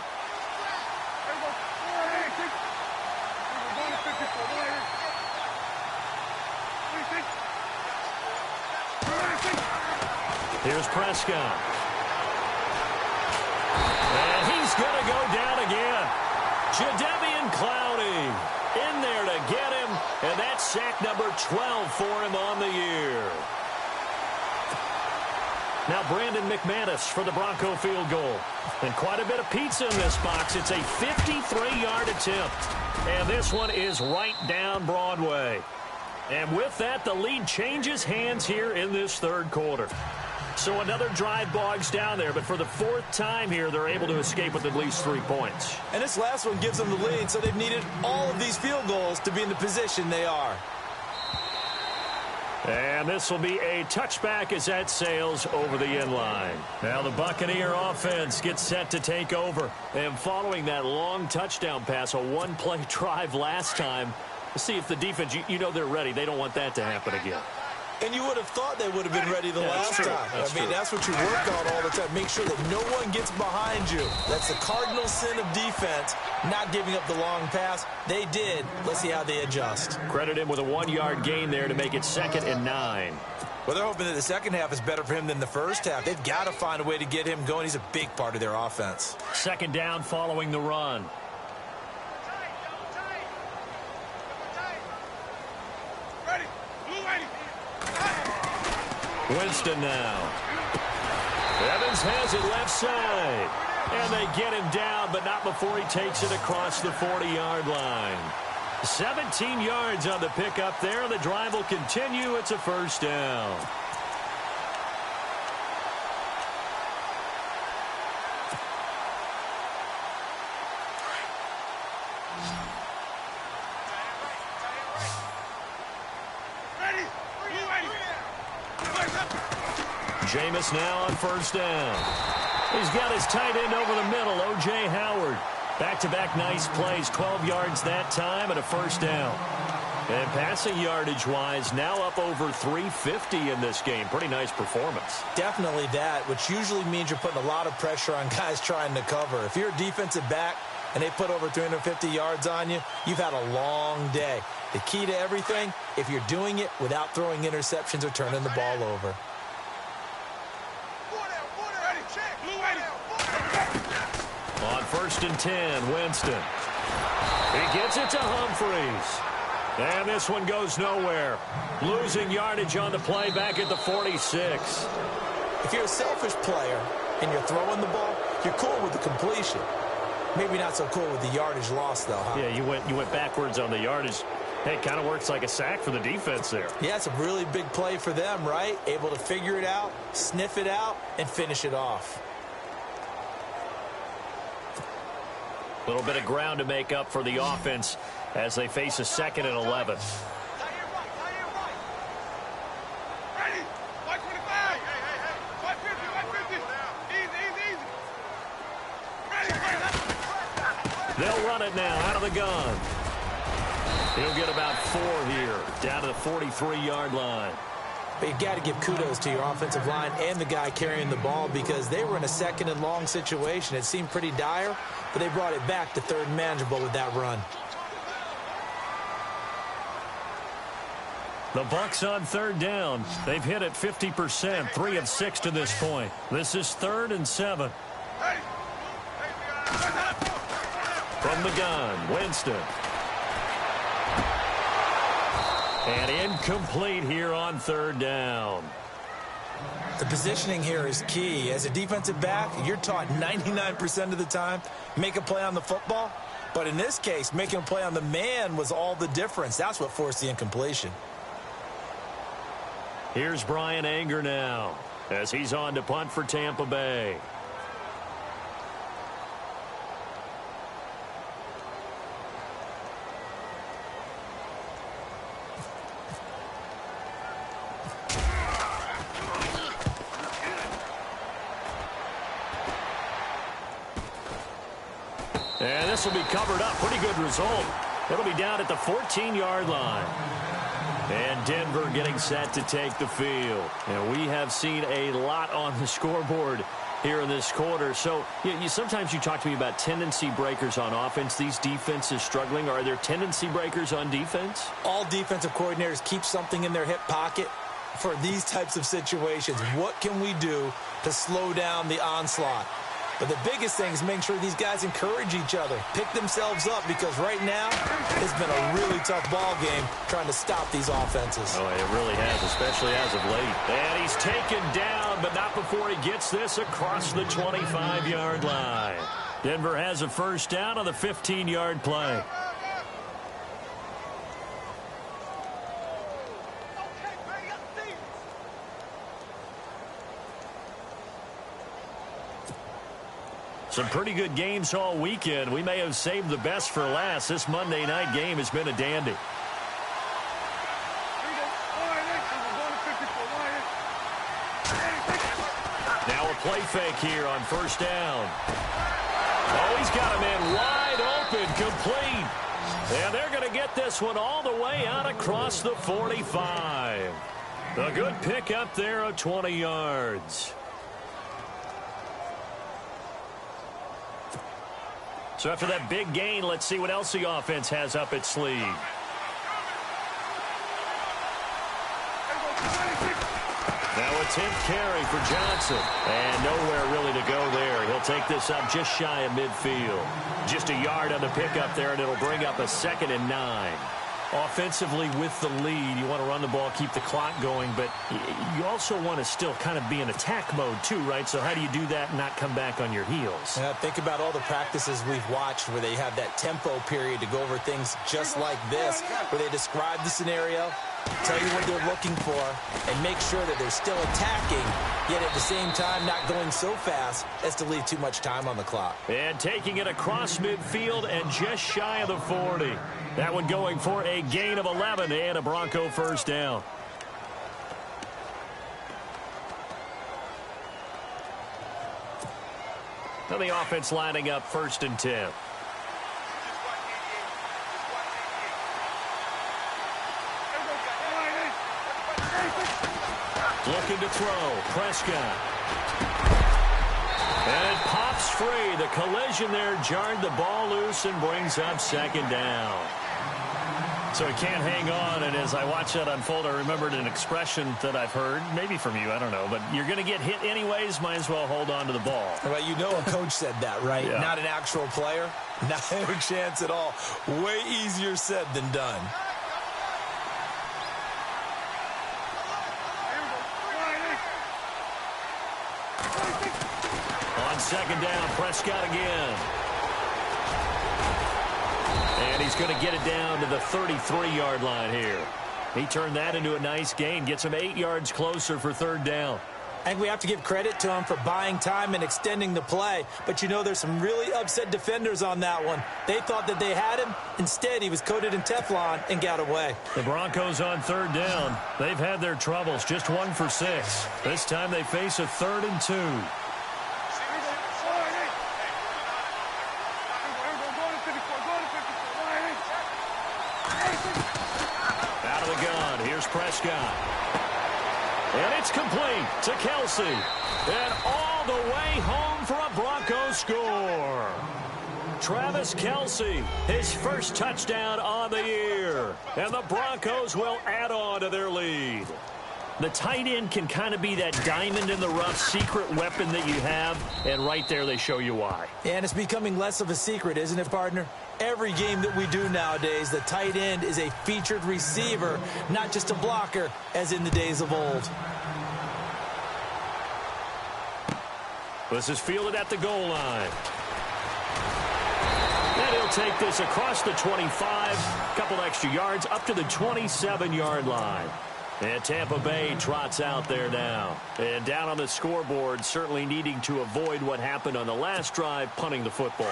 Here's Prescott. And he's going to go down again. Jadeveon Clowney in there to get him, and that's sack number 12 for him on the year. Now Brandon McManus for the Bronco field goal. And quite a bit of pizza in this box. It's a 53-yard attempt. And this one is right down Broadway. And with that, the lead changes hands here in this third quarter. So another drive bogs down there, but for the fourth time here, they're able to escape with at least 3 points. And this last one gives them the lead, so they've needed all of these field goals to be in the position they are. And this will be a touchback as that sails over the end line. Now the Buccaneer offense gets set to take over. And following that long touchdown pass, a one-play drive last time, let's see if the defense, you know they're ready. They don't want that to happen again. And you would have thought they would have been ready the last time. That's what you work on all the time. Make sure that no one gets behind you. That's the cardinal sin of defense, not giving up the long pass. They did. Let's see how they adjust. Credit him with a 1-yard gain there to make it 2nd and 9. Well, they're hoping that the second half is better for him than the first half. They've got to find a way to get him going. He's a big part of their offense. 2nd down following the run. Winston now. Evans has it left side. And they get him down, but not before he takes it across the 40-yard line. 17 yards on the pickup there. The drive will continue. It's a first down. Jameis now on first down. He's got his tight end over the middle, O.J. Howard. Back-to-back nice plays, 12 yards that time and a first down. And passing yardage-wise, now up over 350 in this game. Pretty nice performance. Definitely that, which usually means you're putting a lot of pressure on guys trying to cover. If you're a defensive back and they put over 350 yards on you, you've had a long day. The key to everything, if you're doing it without throwing interceptions or turning the ball over. On 1st and 10, Winston. He gets it to Humphreys. And this one goes nowhere. Losing yardage on the play back at the 46. If you're a selfish player and you're throwing the ball, you're cool with the completion. Maybe not so cool with the yardage loss, though, huh? Yeah, you went backwards on the yardage. Hey, it kind of works like a sack for the defense there. Yeah, it's a really big play for them, right? Able to figure it out, sniff it out, and finish it off. A little bit of ground to make up for the offense as they face a 2nd and 11. They'll run it now out of the gun. He'll get about 4 here, down to the 43-yard line. But you got to give kudos to your offensive line and the guy carrying the ball because they were in a 2nd and long situation. It seemed pretty dire, but they brought it back to 3rd and manageable with that run. The Bucs on 3rd down. They've hit it 50%, 3 of 6 to this point. This is 3rd and 7. From the gun, Winston. And incomplete here on 3rd down. The positioning here is key. As a defensive back, you're taught 99% of the time, make a play on the football. But in this case, making a play on the man was all the difference. That's what forced the incompletion. Here's Brian Anger now as he's on to punt for Tampa Bay. And this will be covered up. Pretty good result. It'll be down at the 14-yard line. And Denver getting set to take the field. And we have seen a lot on the scoreboard here in this quarter. So sometimes you talk to me about tendency breakers on offense. These defenses struggling. Are there tendency breakers on defense? All defensive coordinators keep something in their hip pocket for these types of situations. What can we do to slow down the onslaught? But the biggest thing is make sure these guys encourage each other, pick themselves up, because right now it's been a really tough ball game trying to stop these offenses. Oh, it really has, especially as of late. And he's taken down, but not before he gets this across the 25-yard line. Denver has a first down on the 15-yard play. Some pretty good games all weekend. We may have saved the best for last. This Monday night game has been a dandy. Now a play fake here on first down. Oh, he's got a man wide open, complete. And they're going to get this one all the way out across the 45. A good pick up there of 20 yards. So after that big gain, let's see what else the offense has up its sleeve. Now a 10th carry for Johnson. And nowhere really to go there. He'll take this up just shy of midfield. Just a yard on the pickup there, and it'll bring up a 2nd and 9. Offensively with the lead, you want to run the ball, keep the clock going, but you also want to still kind of be in attack mode too, right? So how do you do that and not come back on your heels? Yeah, think about all the practices we've watched where they have that tempo period to go over things just like this, where they describe the scenario, tell you what they're looking for, and make sure that they're still attacking, yet at the same time not going so fast as to leave too much time on the clock. And taking it across midfield and just shy of the 40. That one going for a gain of 11 and a Bronco first down. Now the offense lining up 1st and 10. Looking to throw. Prescott. And it pops free. The collision there jarred the ball loose and brings up 2nd down. So he can't hang on, and as I watch that unfold, I remembered an expression that I've heard, maybe from you, I don't know, but you're going to get hit anyways, might as well hold on to the ball. Well, you know a coach said that, right? Yeah. Not an actual player. Not a chance at all. Way easier said than done. On 2nd down, Prescott again. And he's going to get it down to the 33-yard line here. He turned that into a nice gain. Gets him 8 yards closer for 3rd down. I think we have to give credit to him for buying time and extending the play. But, you know, there's some really upset defenders on that one. They thought that they had him. Instead, he was coated in Teflon and got away. The Broncos on 3rd down. They've had their troubles. Just 1 for 6. This time they face a 3rd and 2. Out of the gun. Here's Prescott. And it's complete to Kelsey. And all the way home for a Broncos score. Travis Kelsey, his first touchdown on the year. And the Broncos will add on to their lead. The tight end can kind of be that diamond in the rough secret weapon that you have, and right there they show you why. And it's becoming less of a secret, isn't it, partner? Every game that we do nowadays, the tight end is a featured receiver, not just a blocker, as in the days of old. This is fielded at the goal line. And he'll take this across the 25, a couple extra yards, up to the 27-yard line. And Tampa Bay trots out there now. And down on the scoreboard, certainly needing to avoid what happened on the last drive, punting the football.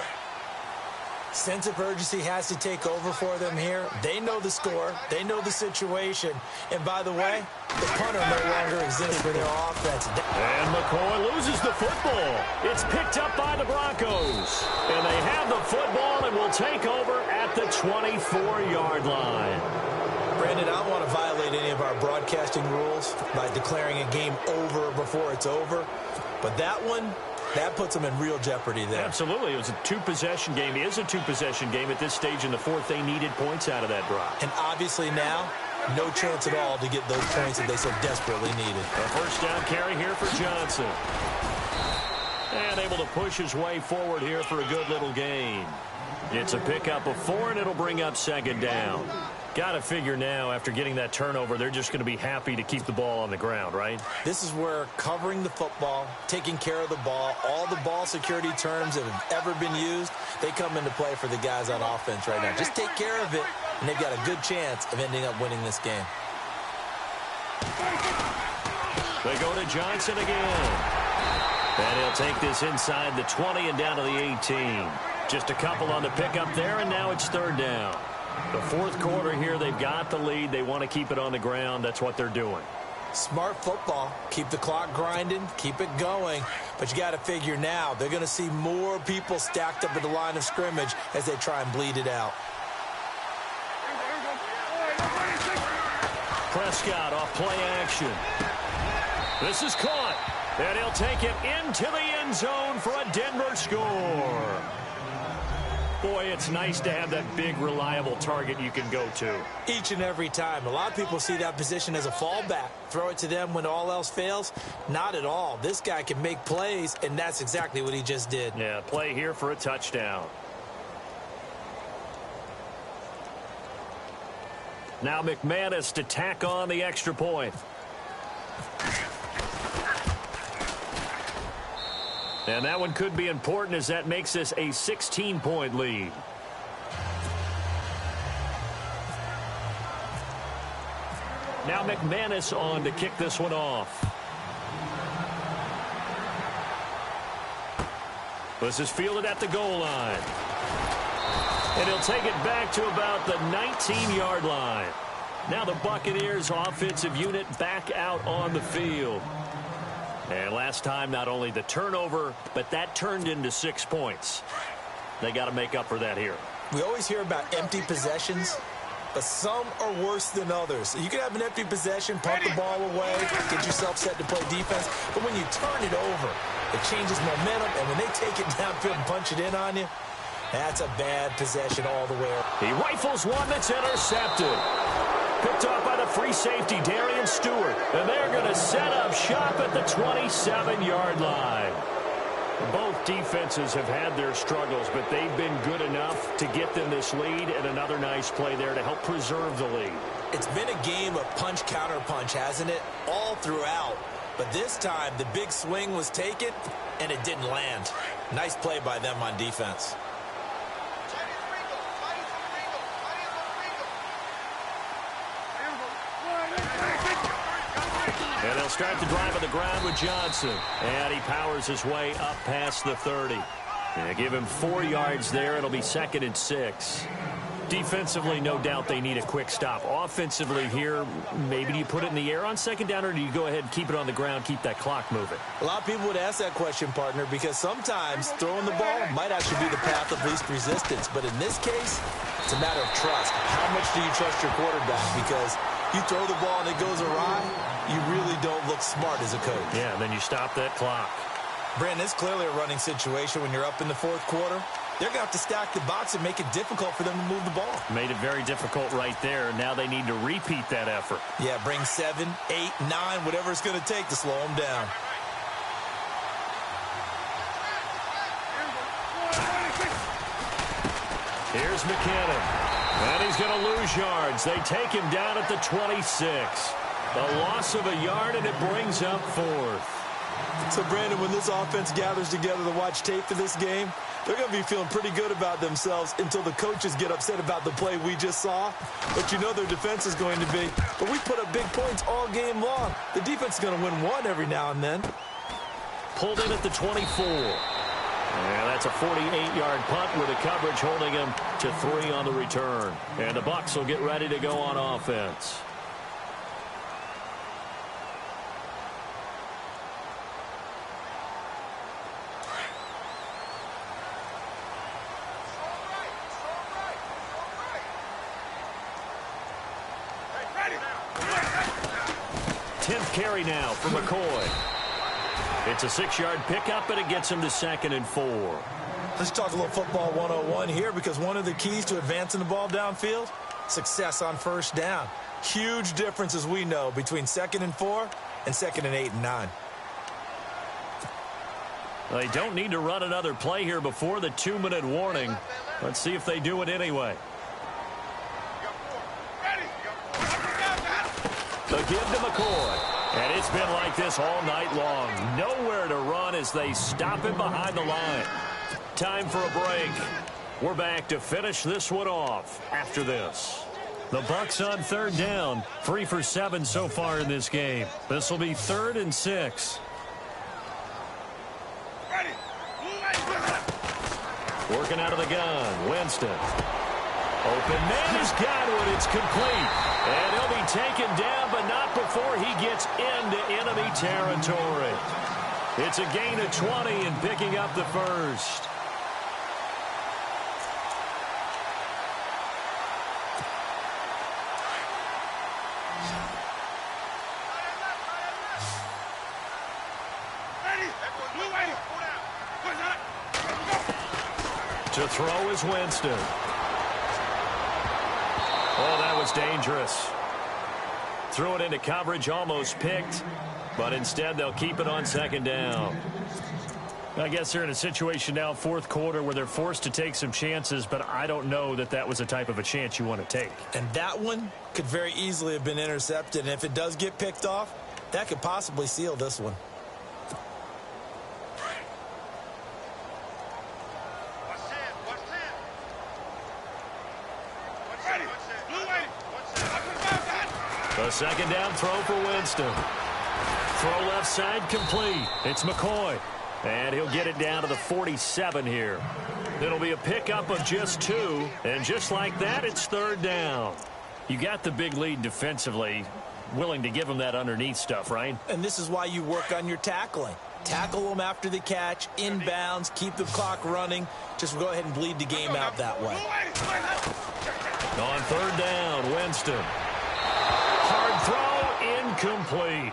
Sense of urgency has to take over for them here. They know the score. They know the situation. And by the way, the punter no longer exists for their offense. And McCoy loses the football. It's picked up by the Broncos. And they have the football and will take over at the 24-yard line. Brandon, I don't want to violate any of our broadcasting rules by declaring a game over before it's over. But that one, that puts them in real jeopardy there. Absolutely. It was a two-possession game. It is a two-possession game at this stage in the fourth. They needed points out of that drive. And obviously now, no chance at all to get those points that they so desperately needed. A first down carry here for Johnson. And able to push his way forward here for a good little gain. It's a pickup of 4, and it'll bring up second down. Got to figure now, after getting that turnover, they're just going to be happy to keep the ball on the ground, right? This is where covering the football, taking care of the ball, all the ball security terms that have ever been used, they come into play for the guys on offense right now. Just take care of it, and they've got a good chance of ending up winning this game. They go to Johnson again. And he'll take this inside the 20 and down to the 18. Just a couple on the pickup there, and now it's third down. The fourth quarter here, they've got the lead. They want to keep it on the ground. That's what they're doing. Smart football. Keep the clock grinding. Keep it going. But you got to figure now, they're going to see more people stacked up at the line of scrimmage as they try and bleed it out. Prescott off play action. This is caught. And he'll take it into the end zone for a Denver score. Boy, it's nice to have that big, reliable target you can go to. Each and every time. A lot of people see that position as a fallback. Throw it to them when all else fails. Not at all. This guy can make plays, and that's exactly what he just did. Yeah, play here for a touchdown. Now McManus to tack on the extra point. And that one could be important as that makes this a 16-point lead. Now McManus on to kick this one off. This is fielded at the goal line. And he'll take it back to about the 19-yard line. Now the Buccaneers offensive unit back out on the field. And last time, not only the turnover, but that turned into 6 points. They got to make up for that here. We always hear about empty possessions, but some are worse than others. You can have an empty possession, pump the ball away, get yourself set to play defense, but when you turn it over, it changes momentum, and when they take it downfield and punch it in on you, that's a bad possession all the way. He rifles one that's intercepted. Picked off by the free safety, Darian Stewart. And they're going to set up shop at the 27-yard line. Both defenses have had their struggles, but they've been good enough to get them this lead, and another nice play there to help preserve the lead. It's been a game of punch-counter-punch, hasn't it? All throughout. But this time, the big swing was taken, and it didn't land. Nice play by them on defense. And they'll start the drive on the ground with Johnson. And he powers his way up past the 30. And give him 4 yards there. It'll be 2nd and 6. Defensively, no doubt they need a quick stop. Offensively here, maybe do you put it in the air on 2nd down, or do you go ahead and keep it on the ground, keep that clock moving? A lot of people would ask that question, partner, because sometimes throwing the ball might actually be the path of least resistance. But in this case, it's a matter of trust. How much do you trust your quarterback? Because you throw the ball and it goes awry, you really don't look smart as a coach. Yeah, and then you stop that clock. Brandon, it's clearly a running situation when you're up in the 4th quarter. They're going to have to stack the box and make it difficult for them to move the ball. Made it very difficult right there. Now they need to repeat that effort. Yeah, bring 7, 8, 9, whatever it's going to take to slow them down. Here's McKinnon. And he's going to lose yards. They take him down at the 26. A loss of a yard, and it brings up 4th. So, Brandon, when this offense gathers together to watch tape for this game, they're going to be feeling pretty good about themselves until the coaches get upset about the play we just saw. But you know their defense is going to be. But we put up big points all game long. The defense is going to win one every now and then. Pulled in at the 24. And that's a 48-yard punt with the coverage holding him to 3 on the return. And the Bucs will get ready to go on offense. Carry now for McCoy. It's a 6-yard pickup, but it gets him to 2nd and 4. Let's talk a little football 101 here, because one of the keys to advancing the ball downfield, success on 1st down. Huge difference, as we know, between 2nd and 4 and 2nd and 8 and 9. They don't need to run another play here before the 2-minute warning. Let's see if they do it anyway. The give to McCoy. And it's been like this all night long. Nowhere to run as they stop him behind the line. Time for a break. We're back to finish this one off after this. The Bucs on third down. 3 for 7 so far in this game. This will be 3rd and 6. Working out of the gun, Winston. Open man is Godwin. It's complete. And he'll be taken down, but not before he gets into enemy territory. It's a gain of 20 and picking up the first. To throw is Winston. Oh, that was dangerous. Threw it into coverage, almost picked, but instead they'll keep it on 2nd down. I guess they're in a situation now, 4th quarter, where they're forced to take some chances, but I don't know that that was the type of a chance you want to take. And that one could very easily have been intercepted, and if it does get picked off, that could possibly seal this one. The 2nd down throw for Winston. Throw left side complete. It's McCoy. And he'll get it down to the 47 here. It'll be a pickup of just 2. And just like that, it's 3rd down. You got the big lead defensively. Willing to give them that underneath stuff, right? And this is why you work on your tackling. Tackle them after the catch, inbounds, keep the clock running. Just go ahead and bleed the game out that way. On 3rd down, Winston. Hard throw, incomplete.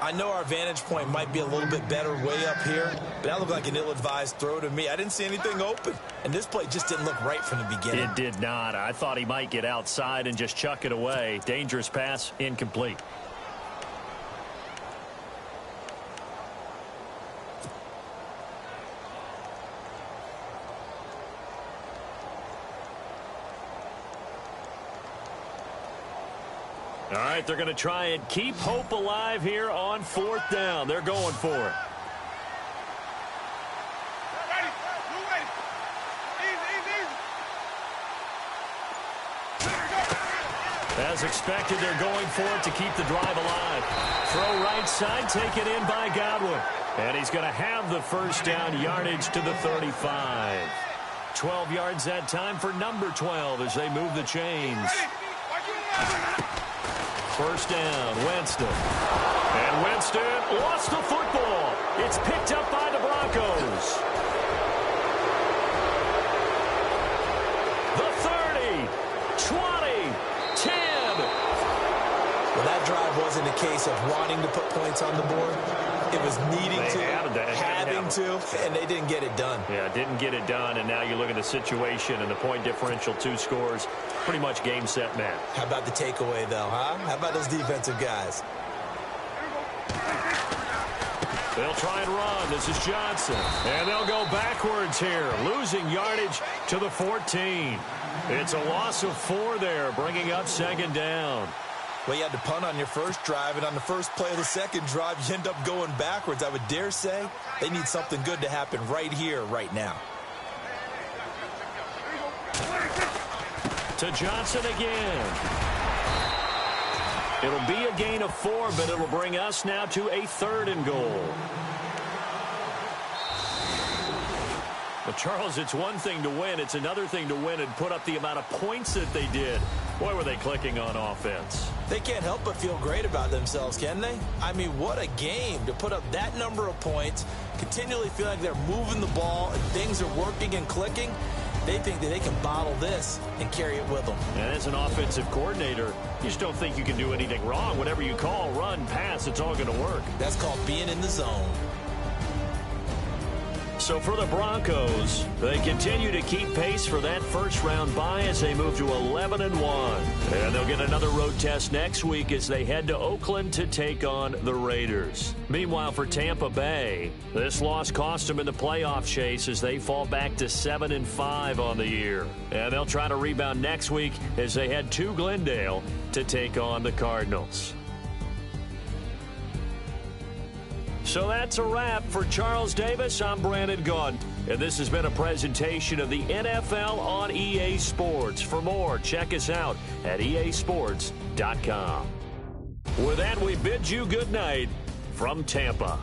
I know our vantage point might be a little bit better way up here, but that looked like an ill-advised throw to me. I didn't see anything open, and this play just didn't look right from the beginning. It did not. I thought he might get outside and just chuck it away. Dangerous pass, incomplete. All right, they're going to try and keep hope alive here on 4th down. They're going for it. As expected, they're going for it to keep the drive alive. Throw right side, taken in by Godwin. And he's going to have the 1st down, yardage to the 35. 12 yards that time for number 12 as they move the chains. 1st down, Winston. And Winston lost the football. It's picked up by the Broncos. The 30, 20, 10. Well, that drive wasn't a case of wanting to put points on the board. It was needing to, having to, and they didn't get it done. Yeah, didn't get it done, and now you look at the situation and the point differential, 2 scores, pretty much game, set, match. How about the takeaway, though, huh? How about those defensive guys? They'll try and run. This is Johnson. And they'll go backwards here, losing yardage to the 14. It's a loss of 4 there, bringing up 2nd down. Well, you had to punt on your first drive, and on the first play of the second drive, you end up going backwards. I would dare say they need something good to happen right here, right now. To Johnson again. It'll be a gain of 4, but it'll bring us now to a 3rd and goal. But, Charles, it's one thing to win. It's another thing to win and put up the amount of points that they did. Boy, were they clicking on offense. They can't help but feel great about themselves, can they? I mean, what a game to put up that number of points, continually feel like they're moving the ball and things are working and clicking. They think that they can bottle this and carry it with them. And as an offensive coordinator, you just don't think you can do anything wrong. Whatever you call, run, pass, it's all going to work. That's called being in the zone. So for the Broncos, they continue to keep pace for that first-round bye as they move to 11-1. And they'll get another road test next week as they head to Oakland to take on the Raiders. Meanwhile, for Tampa Bay, this loss cost them in the playoff chase as they fall back to 7-5 on the year. And they'll try to rebound next week as they head to Glendale to take on the Cardinals. So that's a wrap. For Charles Davis, I'm Brandon Gaudin. And this has been a presentation of the NFL on EA Sports. For more, check us out at easports.com. With that, we bid you good night from Tampa.